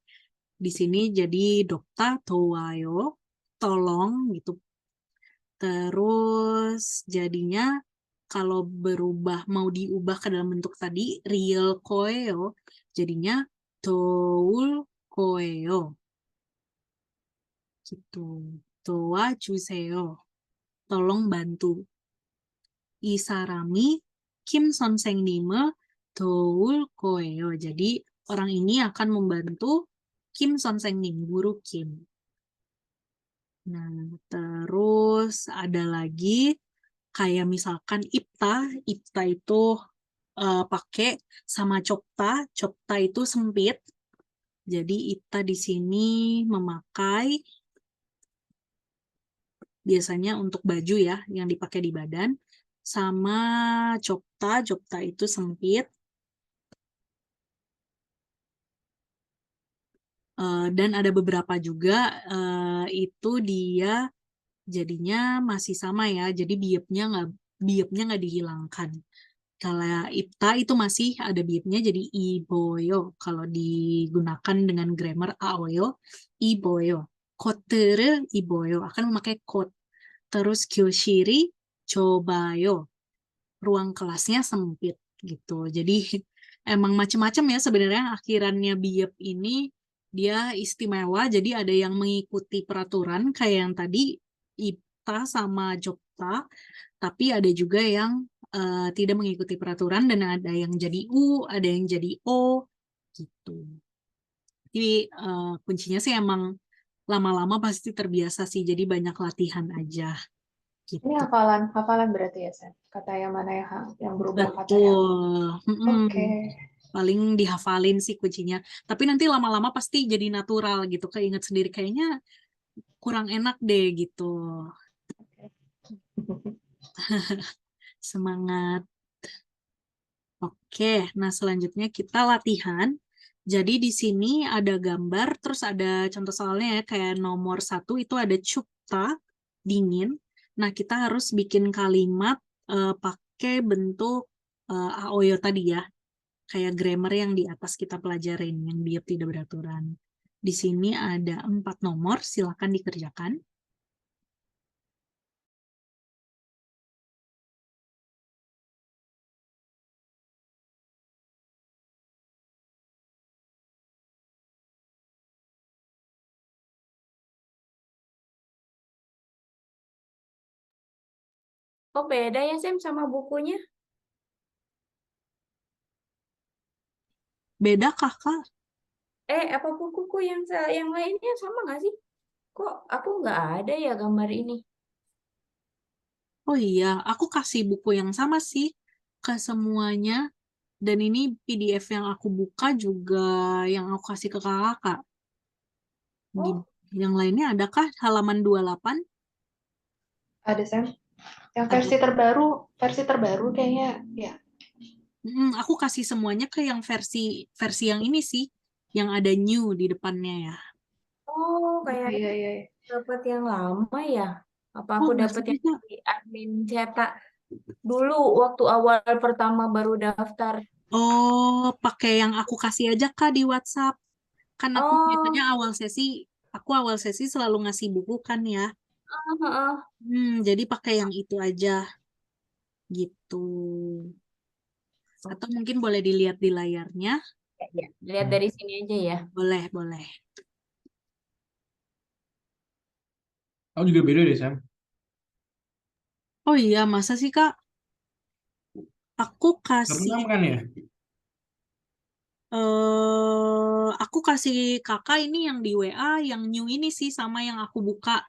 Di sini jadi dokta towayo, tolong gitu. Terus jadinya kalau berubah mau diubah ke dalam bentuk tadi real koeo, jadinya toul koeo. Gitu. Towa juseo. Tolong bantu. 이 사람이 Kim 선생님을 도울 거예요. Jadi orang ini akan membantu Kim 선생님, guru Kim. Nah, terus ada lagi kayak misalkan Ipta. Ipta itu pakai sama Copta. Copta itu sempit. Jadi Ipta di sini memakai biasanya untuk baju ya yang dipakai di badan. Sama Copta, Copta itu sempit. Dan ada beberapa juga itu dia jadinya masih sama ya. Jadi biepnya nggak dihilangkan. Kalau ipta itu masih ada biepnya jadi iboyo. Kalau digunakan dengan grammar aoyo, iboyo. Kotere iboyo akan memakai kot. Terus kyoshiri cobayo. Ruang kelasnya sempit gitu. Jadi emang macam-macam ya sebenarnya akhirannya biep ini dia istimewa. Jadi ada yang mengikuti peraturan kayak yang tadi ipta sama jokta, tapi ada juga yang tidak mengikuti peraturan dan ada yang jadi U, ada yang jadi O gitu. Jadi kuncinya sih emang lama-lama pasti terbiasa sih. Jadi banyak latihan aja Ini gitu. hafalan berarti ya, Sen? Kata yang mana yang berubah kata yang. Betul. Oke. Paling dihafalin sih kuncinya. Tapi nanti lama-lama pasti jadi natural gitu. Keinget sendiri kayaknya kurang enak deh gitu. Semangat. Oke, nah selanjutnya kita latihan. Jadi di sini ada gambar, terus ada contoh soalnya ya, kayak nomor 1 itu ada cupta, dingin. Nah, kita harus bikin kalimat pakai bentuk aoyo tadi ya, kayak grammar yang di atas kita pelajarin, yang biar tidak beraturan. Di sini ada 4 nomor, silakan dikerjakan. Oh, beda ya, Sam, sama bukunya? Beda kakak? Apa bukuku yang lainnya sama nggak sih? Kok aku nggak ada ya gambar ini? Oh iya, aku kasih buku yang sama sih ke semuanya. Dan ini PDF yang aku buka juga yang aku kasih ke kakak. Oh, Yang lainnya adakah halaman 28? Ada, Sen? Yang Ada. versi terbaru kayaknya, ya. Aku kasih semuanya ke yang versi versi yang ini sih, yang ada new di depannya ya. kayak Iya, iya, iya. dapat yang lama ya? Apa Oh, aku masa dapat sih, yang Kak? di admin cetak dulu waktu awal pertama baru daftar? Oh, pakai yang aku kasih aja Kak di WhatsApp. Kan aku biasanya Oh, awal sesi selalu ngasih buku kan ya. heeh. Jadi pakai yang itu aja gitu. Atau mungkin boleh dilihat di layarnya. Ya, lihat dari sini aja ya. Boleh, boleh. Aku juga beda deh, Sam. Oh iya, masa sih Kak? Aku Gak kasih pernah makan ya? aku kasih kakak ini yang di WA, yang new ini sih sama yang aku buka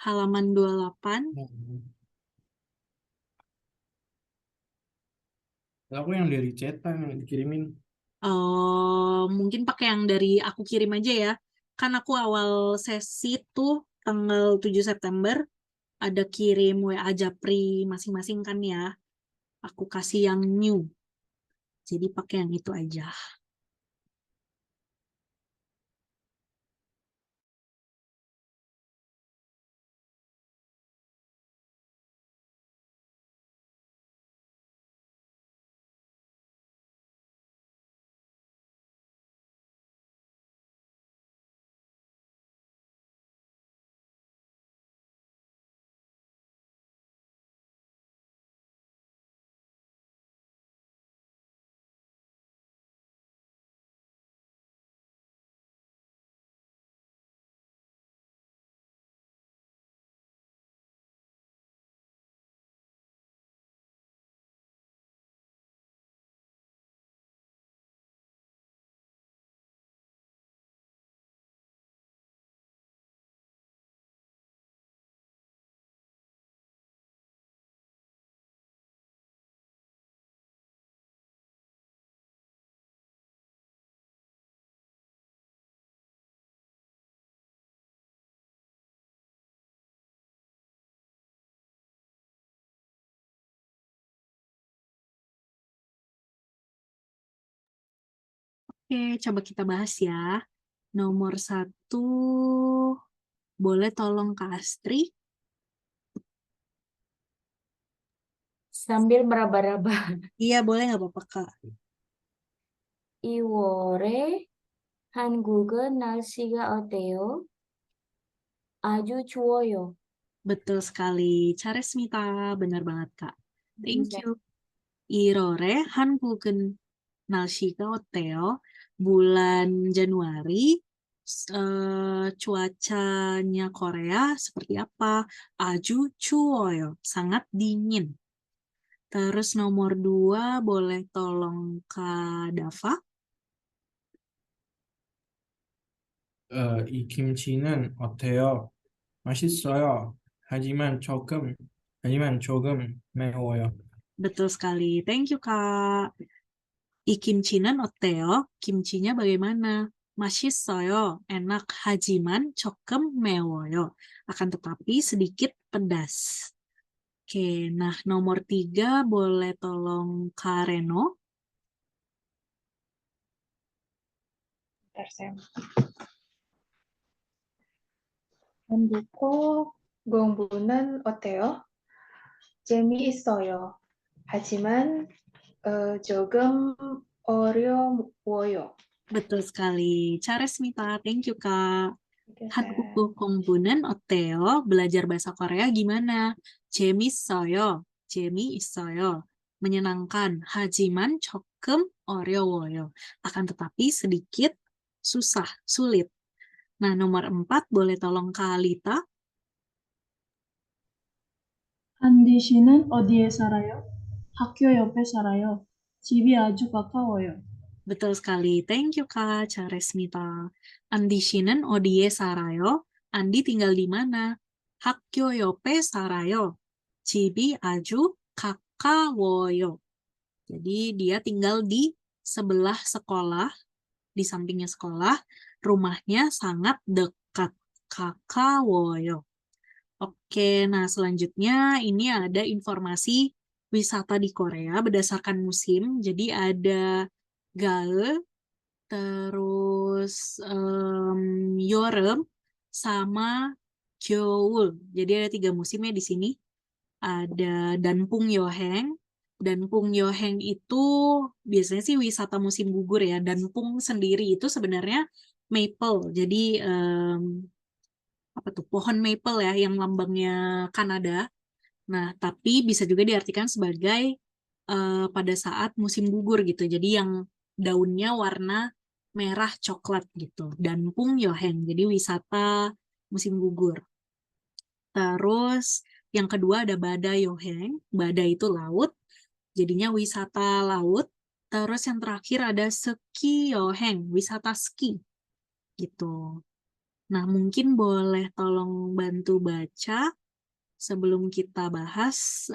halaman 28. Aku yang dari cetak yang dikirimin. Mungkin pakai yang dari aku kirim aja ya. Kan aku awal sesi tuh tanggal 7 September ada kirim WA Japri masing-masing kan ya. Aku kasih yang new. Jadi pakai yang itu aja. Oke, coba kita bahas ya. Nomor 1, boleh tolong Kak Astri? Sambil meraba-raba. Iya, boleh nggak apa-apa, Kak? 2월에 한국은 날씨가 어때요? 아주 추워요. Betul sekali. Charesmita, benar banget, Kak. Thank 네. you. 1월에 한국은 날씨가 어때요? Bulan Januari, cuacanya Korea seperti apa? 아주 추워요. Sangat dingin. Terus nomor 2, boleh tolong Kak Dava? 이 김치는 어때요? 맛있어요. 하지만 조금 매워요. Betul sekali. Thank you, Kak. 이 김치는 어때요? Kimchinya bagaimana? 맛있어요. Enak. Hajiman 조금 매워요. Akan tetapi sedikit pedas. Oke, nah nomor 3 boleh tolong Kak Reno. Bentar, Sam. 한국 공부는 어때요? 재미있어요. 하지만 조금 어려워요. Betul sekali. Charesmita, thank you, Kak. 이렇게 한국어 공부는 어때요? Belajar bahasa Korea gimana? 재밌어요. 재미있어요. Menyenangkan. 하지만 조금 어려워요. Akan tetapi sedikit susah, sulit. Nah, nomor 4, boleh tolong Kak Lita? 한디 씨는 어디에 살아요? 학교 옆에 살아요. 집이 아주 가까워요. Betul sekali. Thank you, Kak Charesmita. Andi 씨는 어디에 살아요? Andi tinggal di mana? 학교 옆에 살아요. 집이 아주 가까워요. Jadi dia tinggal di sebelah sekolah, di sampingnya sekolah, rumahnya sangat dekat. 가까워요. Oke, nah selanjutnya ini ada informasi wisata di Korea berdasarkan musim. Jadi ada gae, terus 여름, sama 겨울. Jadi ada 3 musimnya di sini. Ada Danpung Yoheng. Danpung Yoheng itu biasanya sih wisata musim gugur ya. Danpung sendiri itu sebenarnya maple. Jadi apa tuh, pohon maple ya yang lambangnya Kanada. Nah, tapi bisa juga diartikan sebagai pada saat musim gugur gitu. Jadi yang daunnya warna merah coklat gitu. Danpung Yoheng. Jadi wisata musim gugur. Terus yang kedua ada Badai Yoheng. Badai itu laut. Jadinya wisata laut. Terus yang terakhir ada Ski Yoheng. Wisata ski gitu. Nah, mungkin boleh tolong bantu baca sebelum kita bahas.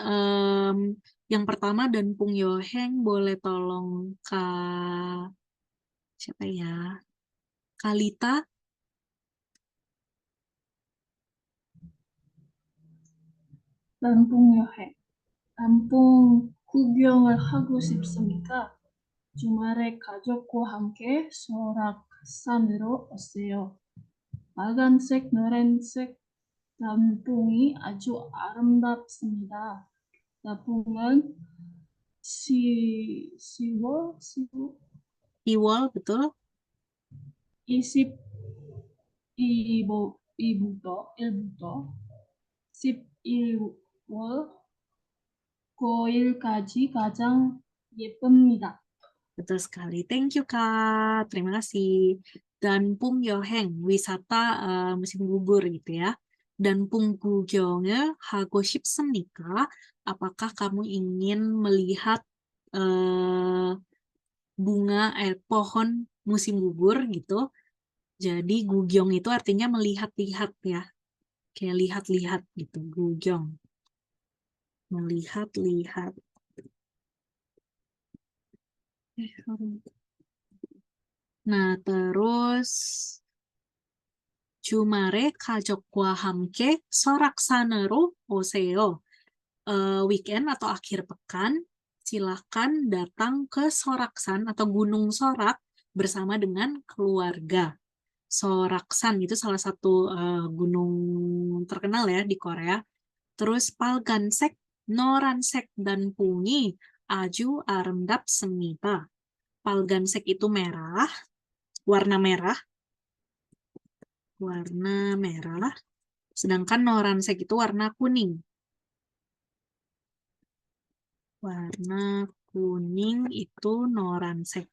Yang pertama Danpung Yoheng, boleh tolong Kak siapa ya? Kalita. 단풍 여행. 단풍 구경을 하고 싶습니까? 주말에 가족과 함께 설악산으로 오세요. 빨간색, 노란색 단풍이 아주 아름답습니다. 단풍은 10월 Iwol, betul? 22일부터 11월 9일까지 가장 예쁩니다. Betul sekali. Thank you, Kak. Terima kasih. Danpung Yoheng, wisata musim gugur gitu ya. Danpung 구경을 하고 싶습니까? Apakah kamu ingin melihat pohon musim gugur gitu? Jadi gugyong itu artinya melihat-lihat ya. Kayak lihat-lihat gitu, gugyong. Melihat-lihat. Nah, terus 주말에 가족과 함께 설악산으로 오세요. Weekend atau akhir pekan, silakan datang ke Soraksan atau Gunung Sorak bersama dengan keluarga. Soraksan itu salah satu gunung terkenal ya di Korea. Terus Palgansek, Noransek, dan Pungi, Aju, Aremdap, Semita. Palgansek itu merah, warna merah, warna merah. Sedangkan Noransek itu warna kuning. Warna kuning itu Noransek.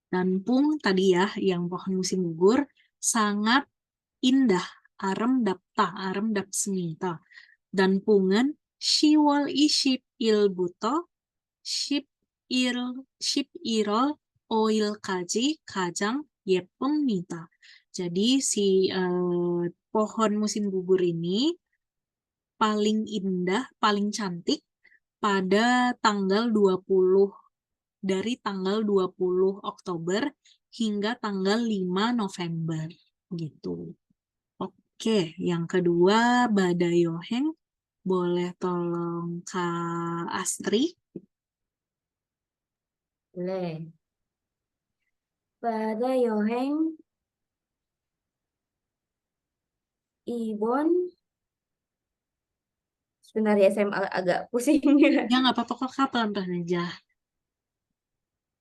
Dan Pung tadi ya, yang pohon musim gugur, sangat indah. Arem dap semita. Dan Pungen, Shiwol Iship Il Buto, Ship Irol Oil Kaji Kajang Yepengmita. Jadi si pohon musim gugur ini paling indah, paling cantik pada tanggal 20 dari tanggal 20 Oktober hingga tanggal 5 November gitu. Oke, yang kedua Badayoheng, boleh tolong Kak Astri? Boleh. Pada Yoheng Ibon, sebenarnya saya agak pusing ya. Ya nggak apa-apa kok Kak, pelan-pelan aja.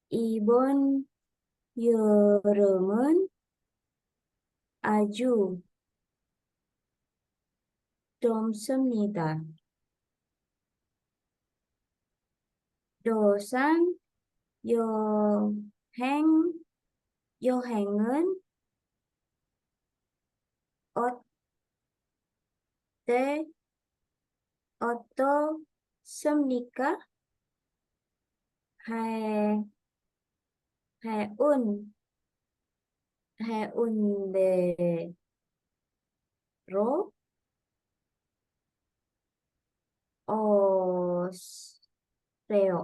Ibon Yoromen Aju Domsemnida. Dosan Yohengen Otto Semnika Heun Dero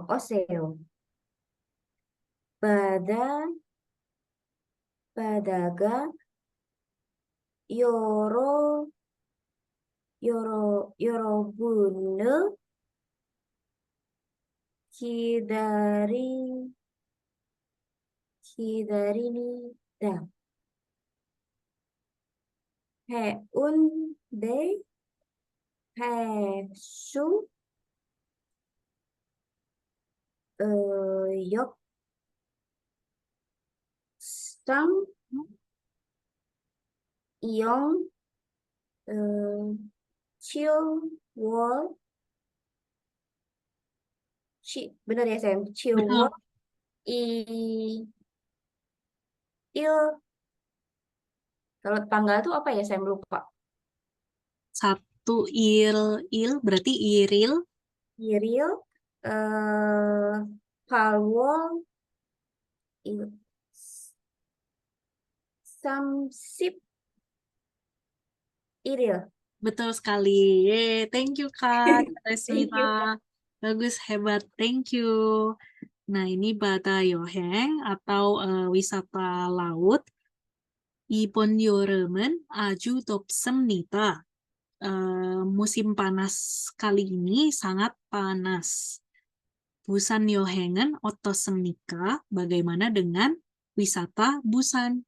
Oseo Badaga Yorobune Kidarini da Heunde Hesu Yok Sang Iong Chill Wall benar ya Sam? Chill Betul. Wall kalau tanggal tuh apa ya, saya lupa. Satu il berarti iril. Iril, Palwol, Samsip, Iril. Betul sekali. Yeay, thank you Kak Thank Resmita. you. Bagus, hebat. Thank you. Nah, ini Badayoheng atau wisata laut. Ibon Yoremen Aju Dobsemnita. Musim panas kali ini sangat panas. Busan Yohengen Otosemnika, bagaimana dengan wisata Busan?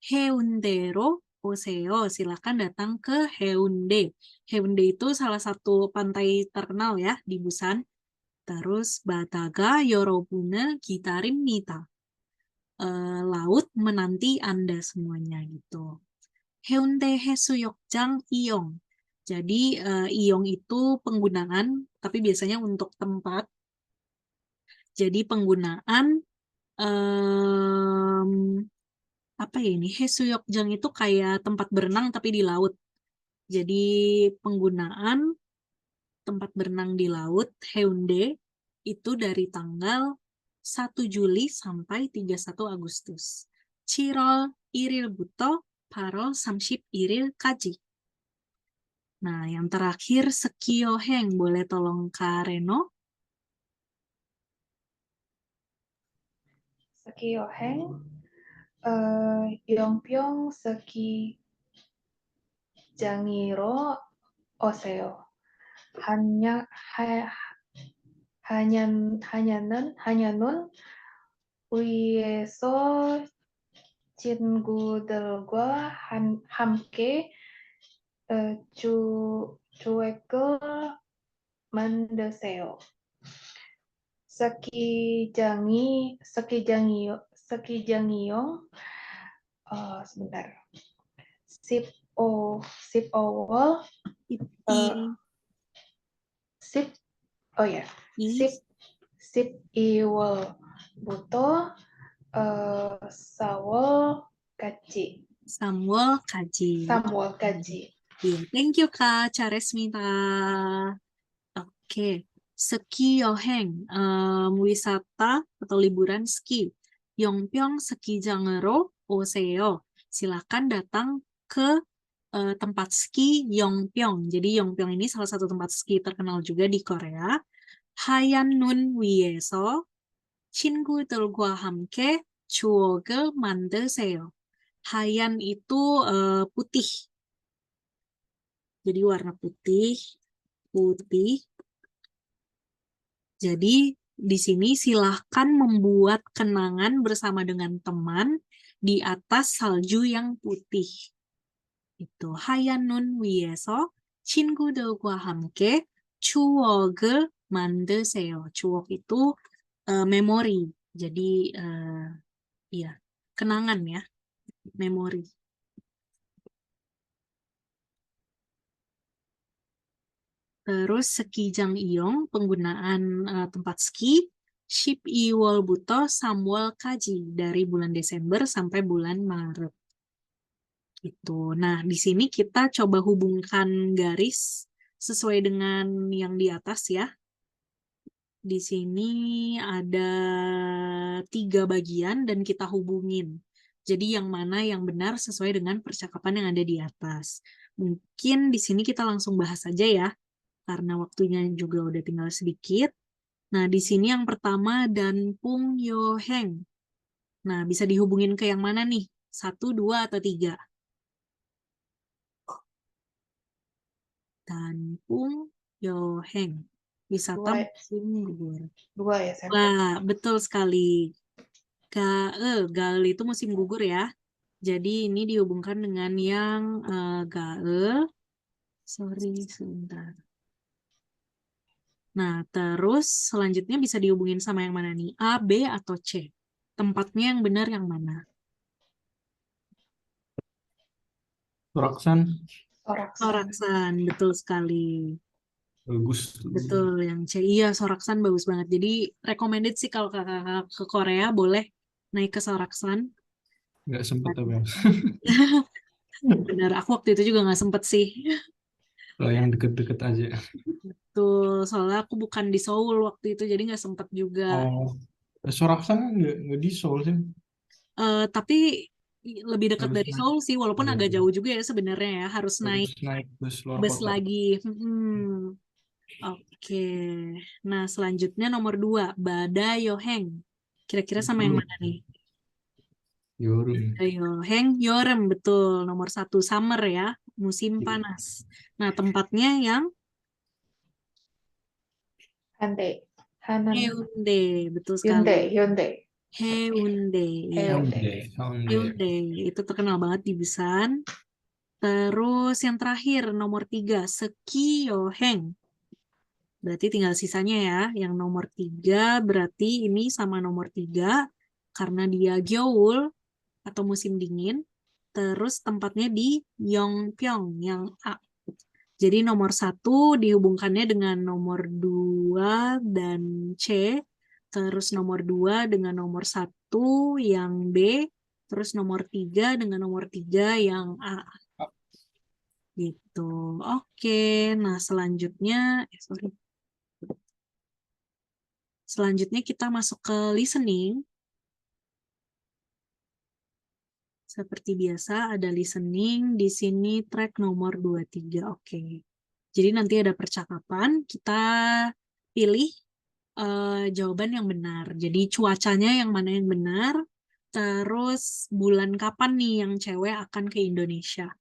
Heundero Oseo, silakan datang ke Heunde. Heunde itu salah satu pantai terkenal ya di Busan. Terus Bataga Yorobune Gitarim Nita. Laut menanti Anda semuanya gitu. Heunde Hesuyokjang Iyong. Jadi Iyong itu penggunaan, tapi biasanya untuk tempat. Jadi penggunaan apa ya ini? Hesuyokjang itu kayak tempat berenang tapi di laut. Jadi penggunaan tempat berenang di laut Heunde itu dari tanggal 1 Juli sampai 31 Agustus. Cirol Iril Buto, Parol Samship Iril Kaji. Nah, yang terakhir Sekioheng, boleh tolong Kak Reno? Sekioheng, Yongpyong Seki Jangiro Oseo. Hanyanun 위에서 친구들과 함께 계획을 만드세요. 스키장이요. 세bentar. 10월 이, 10 oh ya, 이, 12월부터 4월까지. 3월까지. 3월까지. Iya, thank you Kak Charesmita. Oke, ski 여행, wisata atau liburan ski. Yongpyong Skijangero 오세요. Silakan datang ke tempat ski Yongpyong. Jadi Yongpyong ini salah satu tempat ski terkenal juga di Korea. 하얀 눈 위에서 친구들과 함께 추억을 만드세요. 하얀 itu putih. Jadi warna putih. Jadi di sini silahkan membuat kenangan bersama dengan teman di atas salju yang putih. Itu 하얀 눈 위에서 친구들과 함께 추억을 만드세요. 추억 itu memori. Jadi ya, kenangan ya, memori. Terus 스키장 이용 penggunaan tempat ski 12월부터 3월까지 dari bulan Desember sampai bulan Maret. Gitu. Nah, di sini kita coba hubungkan garis sesuai dengan yang di atas ya. Di sini ada 3 bagian dan kita hubungin. Jadi yang mana yang benar sesuai dengan percakapan yang ada di atas. Mungkin di sini kita langsung bahas saja ya, karena waktunya juga udah tinggal sedikit. Nah, di sini yang pertama Danpung Yoheng. Nah, bisa dihubungin ke yang mana nih? 1, 2, atau 3? Danpung Yoheng. Wisata Dua. musim gugur. 2 ya, Sam? Wah, betul sekali. Gael itu musim gugur ya. Jadi ini dihubungkan dengan yang Gael. Sorry, sebentar. Nah, terus selanjutnya bisa dihubungin sama yang mana nih? A, B, atau C? Tempatnya yang benar yang mana? Soraksan Soraksan. Soraksan, betul sekali. bagus. Betul, yang C. Iya, Soraksan bagus banget. Jadi, recommended sih kalau kakak ke Korea, boleh naik ke Soraksan. Nggak sempet tapi ya. Benar, aku waktu itu juga nggak sempet sih. Kalau yang deket-deket aja. Tuh, soalnya aku bukan di Seoul waktu itu, jadi nggak sempet juga. Oh, Soraksan kan nggak di Seoul sih. Tapi lebih dekat Harus dari naik. Seoul sih, walaupun Iya, agak iya. jauh juga ya sebenarnya ya, harus naik Harus naik bus luar bus kota. lagi. Oke, nah selanjutnya nomor 2, Badayoheng. Kira-kira sama yang mana nih? Yorum. Badayoheng, Yorem, betul. Nomor 1, summer ya, musim Iya. panas. Nah, tempatnya yang Hande. Hanan. Haeundae, betul sekali. Hyundai. Haeundae, ya. Haeundae. Haeundae, itu terkenal banget di Busan. Terus yang terakhir, nomor 3, Sekioheng. Berarti tinggal sisanya ya. Yang nomor 3 berarti ini sama nomor 3 karena dia Gyeoul atau musim dingin. Terus tempatnya di Yongpyong yang A. Jadi nomor 1 dihubungkannya dengan nomor 2 dan C. Terus nomor 2 dengan nomor 1 yang B. Terus nomor 3 dengan nomor 3 yang A. Gitu. Oke, nah selanjutnya kita masuk ke listening. Seperti biasa ada listening, di sini track nomor 23. Oke. Jadi nanti ada percakapan, kita pilih jawaban yang benar. Jadi cuacanya yang mana yang benar, terus bulan kapan nih yang cewek akan ke Indonesia.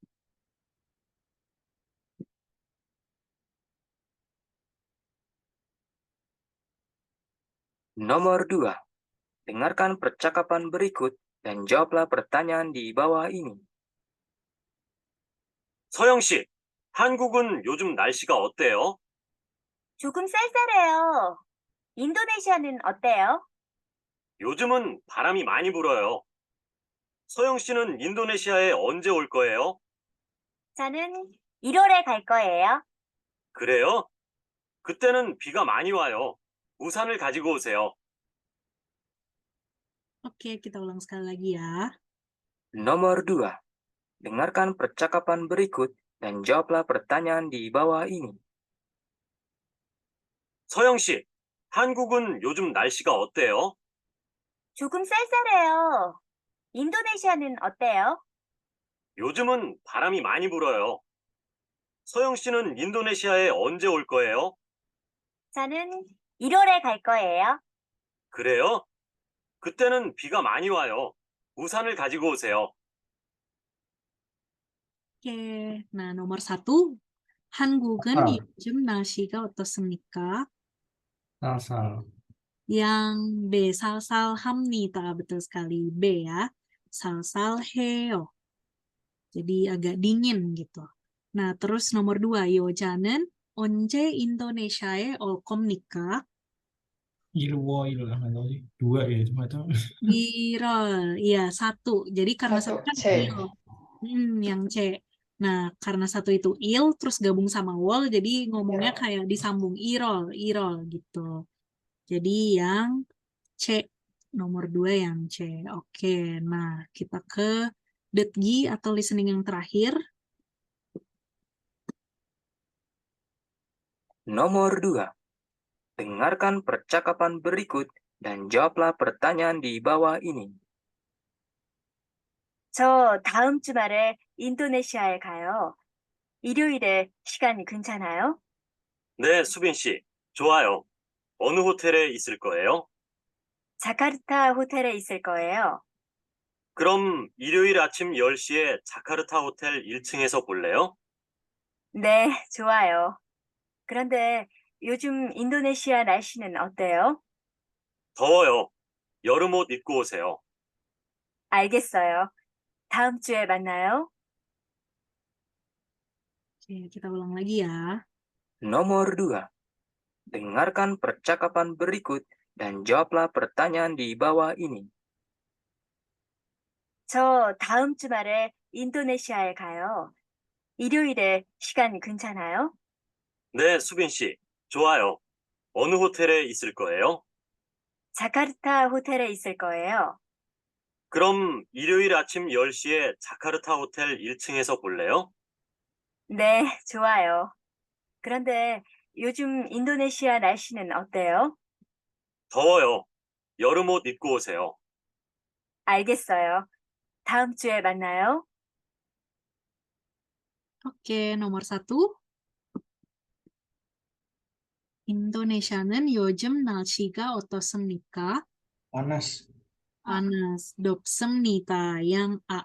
Nomor 2. dengarkan percakapan berikut dan jawablah pertanyaan di bawah ini. 서영 씨, 한국은 요즘 날씨가 어때요? 조금 쌀쌀해요. 인도네시아는 어때요? 요즘은 바람이 많이 불어요. 서영 씨는 인도네시아에 언제 올 거예요? 저는 1월에 갈 거예요. 그래요? 그때는 비가 많이 와요. 우산을 가지고 오세요. Oke, kita ulang sekali lagi ya. Nomor 2. Dengarkan percakapan berikut dan jawablah pertanyaan di bawah ini. 서영 씨, 한국은 요즘 날씨가 어때요? 조금 쌀쌀해요. 인도네시아는 어때요? 요즘은 바람이 많이 불어요. 서영 씨는 인도네시아에 언제 올 거예요? 저는 1월에 갈 거예요. 그래요? 그때는 비가 많이 와요. 우산을 가지고 오세요. Oke, nah nomor 1, 한국은 아. 요즘 날씨가 어떻습니까? 쌀쌀. Yang B, salsalhamnida, betul sekali. B ya, salsalheo. Jadi agak dingin gitu. Nah, terus nomor 2, 여자는 언제 인도네시아에 올 겁니까? 1월 atau 2 ya cuma itu. Irol, iya 1. Jadi karena 1 Satu, kan C. il. yang C. Nah, karena 1 itu il, terus gabung sama wol, jadi ngomongnya Irol. kayak disambung irol gitu. Jadi yang C, nomor 2 yang C. Oke, nah kita ke detgi atau listening yang terakhir. Nomor 2. Dengarkan percakapan berikut dan jawablah pertanyaan di bawah ini. 저 다음 주말에 인도네시아에 가요. 일요일에 시간 괜찮아요? 네, 수빈 씨. 좋아요. 어느 호텔에 있을 거예요? 자카르타 호텔에 있을 거예요. 그럼 일요일 아침 10시에 자카르타 호텔 1층에서 볼래요? 네, 좋아요. 그런데 요즘 인도네시아 날씨는 어때요? 더워요. 여름 옷 입고 오세요. 알겠어요. 다음 주에 만나요. Oke, kita ulang lagi ya. Nomor 2. Dengarkan percakapan berikut dan jawablah pertanyaan di bawah ini. 저 다음 주말에 인도네시아에 가요. 일요일에 시간 괜찮아요? 네, 수빈 씨. 좋아요. 어느 호텔에 있을 거예요? 자카르타 호텔에 있을 거예요. 그럼 일요일 아침 10시에 자카르타 호텔 1층에서 볼래요? 네, 좋아요. 그런데 요즘 인도네시아 날씨는 어때요? 더워요. 여름 옷 입고 오세요. 알겠어요. 다음 주에 만나요. Oke, nomor 1. Indonesia는 요즘 날씨가 어떻습니까? Panas. Panas, 덥습니다. Yang A,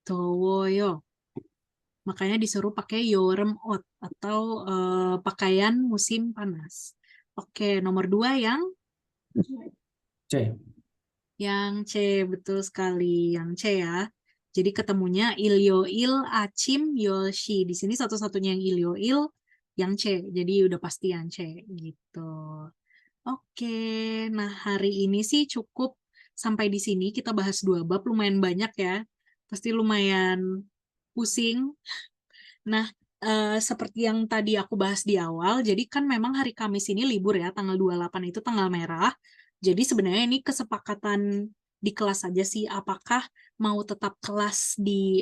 더워요. Makanya disuruh pakai 여름 옷 atau pakaian musim panas. Oke, nomor 2 yang C. C, betul sekali. Yang C ya. Jadi ketemunya ilyoil, acim, yolshi. Di sini satu-satunya yang ilyoil, yang C. Jadi udah pasti yang C gitu. Oke, nah hari ini sih cukup sampai di sini. Kita bahas 2 bab, lumayan banyak ya. Pasti lumayan pusing. Nah, seperti yang tadi aku bahas di awal, jadi kan memang hari Kamis ini libur ya, tanggal 28 itu tanggal merah. Jadi sebenarnya ini kesepakatan di kelas saja sih, apakah mau tetap kelas di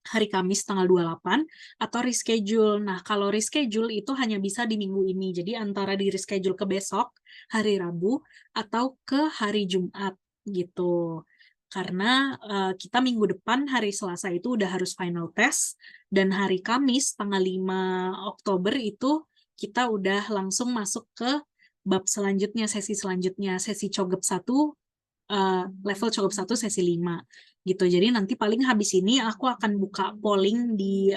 hari Kamis tanggal 28 atau reschedule. Nah, kalau reschedule itu hanya bisa di minggu ini. Jadi antara di reschedule ke besok, hari Rabu, atau ke hari Jumat gitu. Karena kita minggu depan hari Selasa itu udah harus final test, dan hari Kamis tanggal 5 Oktober itu kita udah langsung masuk ke bab selanjutnya, sesi Cogep 1, level Cogep 1 sesi 5 gitu. Jadi nanti paling habis ini aku akan buka polling di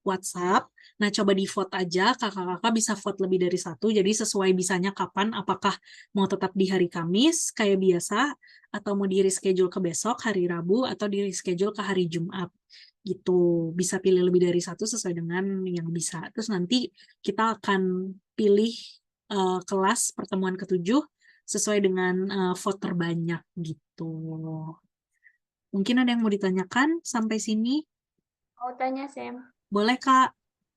WhatsApp. Nah, coba di vote aja, kakak-kakak bisa vote lebih dari satu, jadi sesuai bisanya kapan, apakah mau tetap di hari Kamis kayak biasa, atau mau di reschedule ke besok, hari Rabu, atau di reschedule ke hari Jumat. Gitu, bisa pilih lebih dari satu sesuai dengan yang bisa. Terus nanti kita akan pilih kelas pertemuan ke-7 sesuai dengan vote terbanyak gitu. Mungkin ada yang mau ditanyakan sampai sini? Mau tanya, Sam. Boleh, Kak.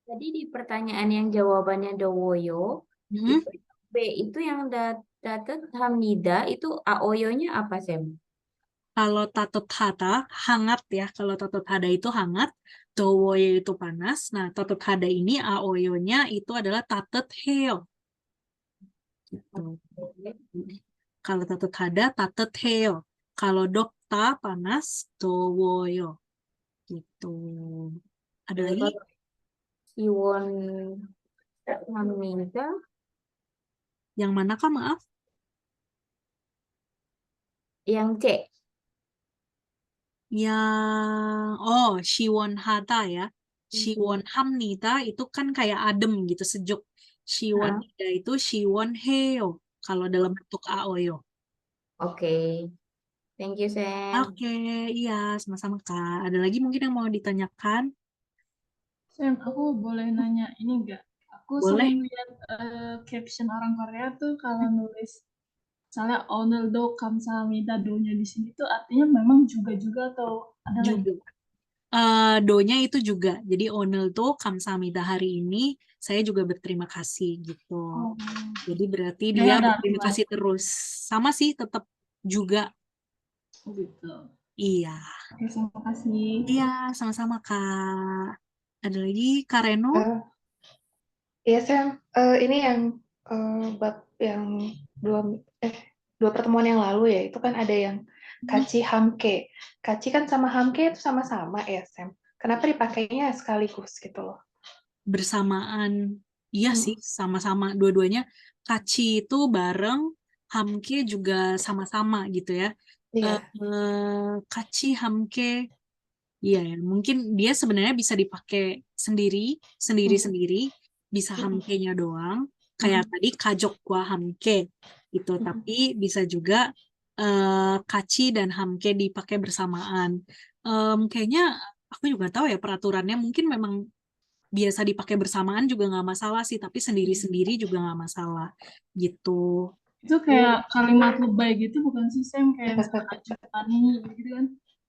Tadi di pertanyaan yang jawabannya Dowoyo, Hmm? itu B itu yang datat Hamnida, itu AOYO-nya apa, Sam? Kalau Tatot Hada, hangat ya. Kalau Tatot Hada itu hangat, Dowoyo itu panas. Nah, Tatot Hada ini AOYO-nya itu adalah Tatot Heo. Gitu. Kalau Tatot Hada, Tatot Heo. Kalau Dokta panas, Dowoyo. Gitu. Ada lagi? Kalau Siwon Hamnida, Yang mana, Kak? Maaf. yang C. Yang Siwon Hada ya. Siwon Hamnida itu kan kayak adem gitu, sejuk. Siwon Ah, Hida itu Siwon Heo kalau dalam bentuk AOYO. Oke. Thank you, Sam. Oke, iya, sama-sama Kak. Ada lagi mungkin yang mau ditanyakan? Sam, aku boleh nanya ini enggak? Aku Boleh. sering lihat caption orang Korea tuh kalau nulis misalnya 오늘도 감사합니다 do-nya di sini tuh artinya memang juga atau ada lagi? Juga. Do-nya itu juga. Jadi onel tuh kamsahamnida hari ini saya juga berterima kasih gitu. Oh, Jadi berarti kayaknya dia ada berterima artinya. kasih terus. Sama sih, tetap juga. Oh, gitu. Iya. Oke, terima kasih. Iya, sama-sama Kak. Ada lagi Kak Reno? Iya, Sam. Ini yang bab yang dua pertemuan yang lalu ya, itu kan ada yang kachi hamke. Kachi kan sama hamke itu sama-sama ya, Sam. Kenapa dipakainya sekaligus gitu loh? Bersamaan. Iya sih, sama-sama. Dua-duanya. Kachi itu bareng, hamke juga sama-sama gitu ya. Iya. Kachi hamke. Iya ya, mungkin dia sebenarnya bisa dipakai sendiri-sendiri, bisa hamke-nya doang. Kayak tadi kajok gua hamke gitu, tapi bisa juga kachi dan hamke dipakai bersamaan. Kayaknya aku juga tahu ya peraturannya, mungkin memang biasa dipakai bersamaan juga nggak masalah sih, tapi sendiri-sendiri juga nggak masalah gitu. Itu kayak kalimat lebay gitu bukan sih, Sam? Kayak misalnya ajuani gitu kan?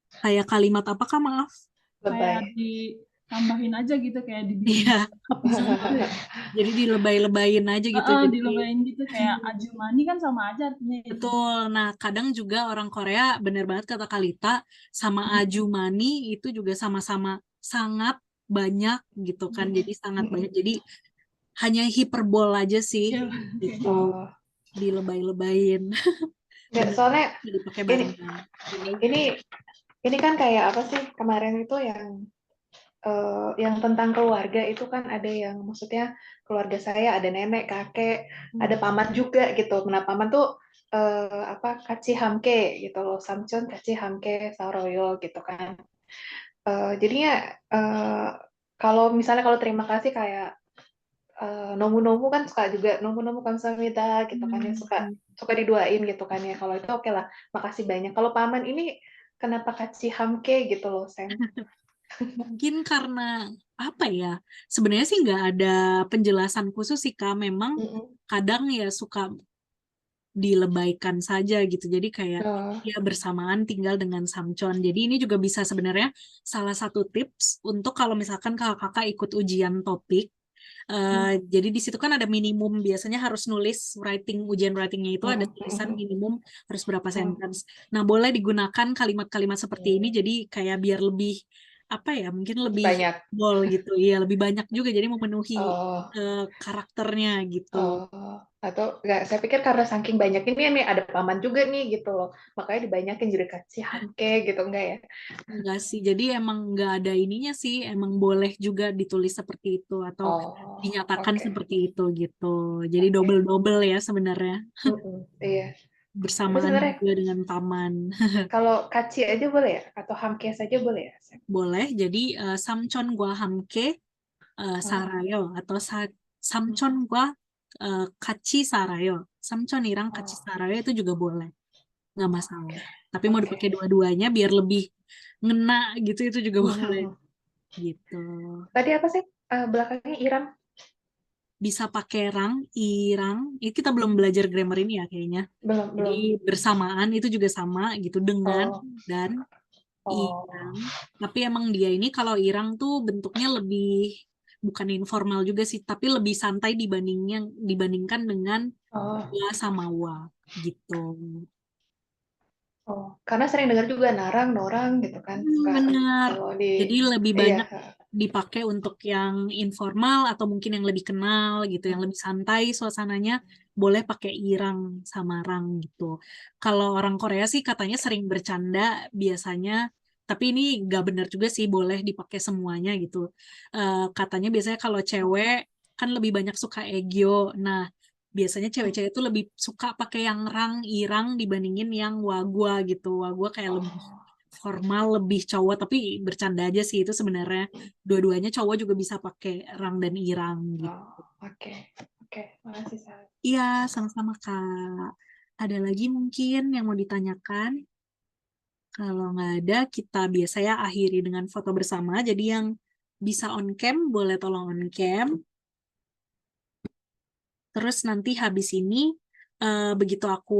Kayak kalimat apa Kak, maaf? Kayak Lebay. ditambahin aja gitu, kayak dibikin Iya. lapisan gitu ya. Jadi dilebay-lebayin aja gitu. Jadi Dilebayin gitu kayak ajumani kan sama aja artinya. betul. Nah, kadang juga orang Korea bener banget kata Kalita sama ajumani itu juga sama-sama sangat banyak gitu kan. Jadi sangat banyak. Jadi hanya hiperbol aja sih Iya. itu Oh. dilebay-lebayin. Nggak, soalnya Dipakai ini barengan. ini kan kayak apa sih kemarin itu yang tentang keluarga itu kan ada yang maksudnya keluarga saya ada nenek, kakek, ada paman juga gitu. Nah, paman tuh kachi hamke gitu loh, samcheon kachi hamke saroyo gitu kan. Jadinya kalau terima kasih kayak nomu-nomu kan suka juga nomu-nomu kamsahamnida gitu kan ya, suka diduain gitu kan ya. Kalau itu oke lah, makasih banyak. Kalau paman ini kenapa kachi hamke gitu loh, Sam? Mungkin karena apa ya? Sebenarnya sih nggak ada penjelasan khusus sih Kak. Memang kadang ya suka dilebaikan saja gitu. Jadi kayak ya bersamaan tinggal dengan samcon. Jadi ini juga bisa sebenarnya salah satu tips untuk kalau misalkan kakak-kakak ikut ujian topik. Jadi di situ kan ada minimum, biasanya harus nulis ujian writingnya itu ada tulisan minimum harus berapa sentence. Nah, boleh digunakan kalimat-kalimat seperti ini jadi kayak biar lebih apa ya, mungkin lebih banyak gitu. Iya, lebih banyak juga jadi memenuhi karakternya gitu. Atau enggak, saya pikir karena saking banyak ini ada paman juga nih gitu loh, makanya dibanyakin jadi kachi hamke gitu, enggak ya? Enggak sih, jadi emang nggak ada ininya sih, emang boleh juga ditulis seperti itu atau dinyatakan seperti itu gitu. Jadi double-double ya sebenarnya. Iya. Bersamaan juga dengan paman. Kalau kachi aja boleh ya? Atau hamke saja boleh ya? Boleh, jadi samchon gua hamke 살아요 atau 삼촌과 같이 살아요. 삼촌이랑 같이 Oh, 살아요 itu juga boleh, nggak masalah. Tapi mau oke. dipakai dua-duanya biar lebih ngena gitu itu juga boleh gitu. Tadi apa sih belakangnya Iram? Bisa pakai irang. Ini kita belum belajar grammar ini ya kayaknya. Belum. Jadi bersamaan itu juga sama gitu dengan Oh, dan oh, irang. Tapi emang dia ini kalau irang tuh bentuknya lebih bukan informal juga sih, tapi lebih santai dibandingkan dengan oh, wa sama wa gitu. oh. Karena sering dengar juga narang, norang gitu kan. Suka Benar. kalau di Jadi lebih iya. banyak dipakai untuk yang informal atau mungkin yang lebih kenal gitu, yang lebih santai suasananya, boleh pakai irang sama rang gitu. Kalau orang Korea sih katanya sering bercanda biasanya, tapi ini nggak benar juga sih, boleh dipakai semuanya gitu. Katanya biasanya kalau cewek kan lebih banyak suka egyo. Nah, biasanya cewek-cewek itu lebih suka pakai yang rang, irang dibandingin yang wagwa gitu. Wagwa kayak lebih formal, lebih cowok, tapi bercanda aja sih itu sebenarnya. Dua-duanya cowok juga bisa pakai rang dan irang gitu. Oh, oke. Oke, makasih Sal. Iya, sama-sama Kak. Ada lagi mungkin yang mau ditanyakan? Kalau nggak ada, kita biasanya akhiri dengan foto bersama. Jadi yang bisa on cam, boleh tolong on cam. Terus nanti habis ini, begitu aku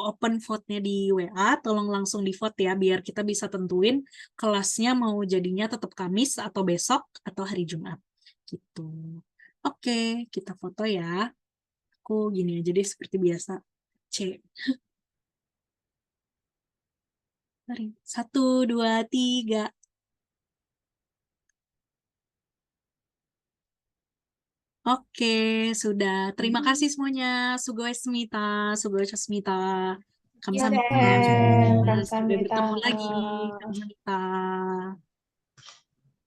open vote-nya di WA, tolong langsung di vote ya, biar kita bisa tentuin kelasnya mau jadinya tetap Kamis atau besok atau hari Jumat. Gitu. Oke, kita foto ya. Aku gini aja deh seperti biasa. C. Mari. 1, 2, 3. Oke, sudah. Terima kasih semuanya. Sugoesmita, Sugoesmita. Iya, Kamsahamnida. Den. Sampai Kamsahamnida. bertemu lagi. Kamsahamnida.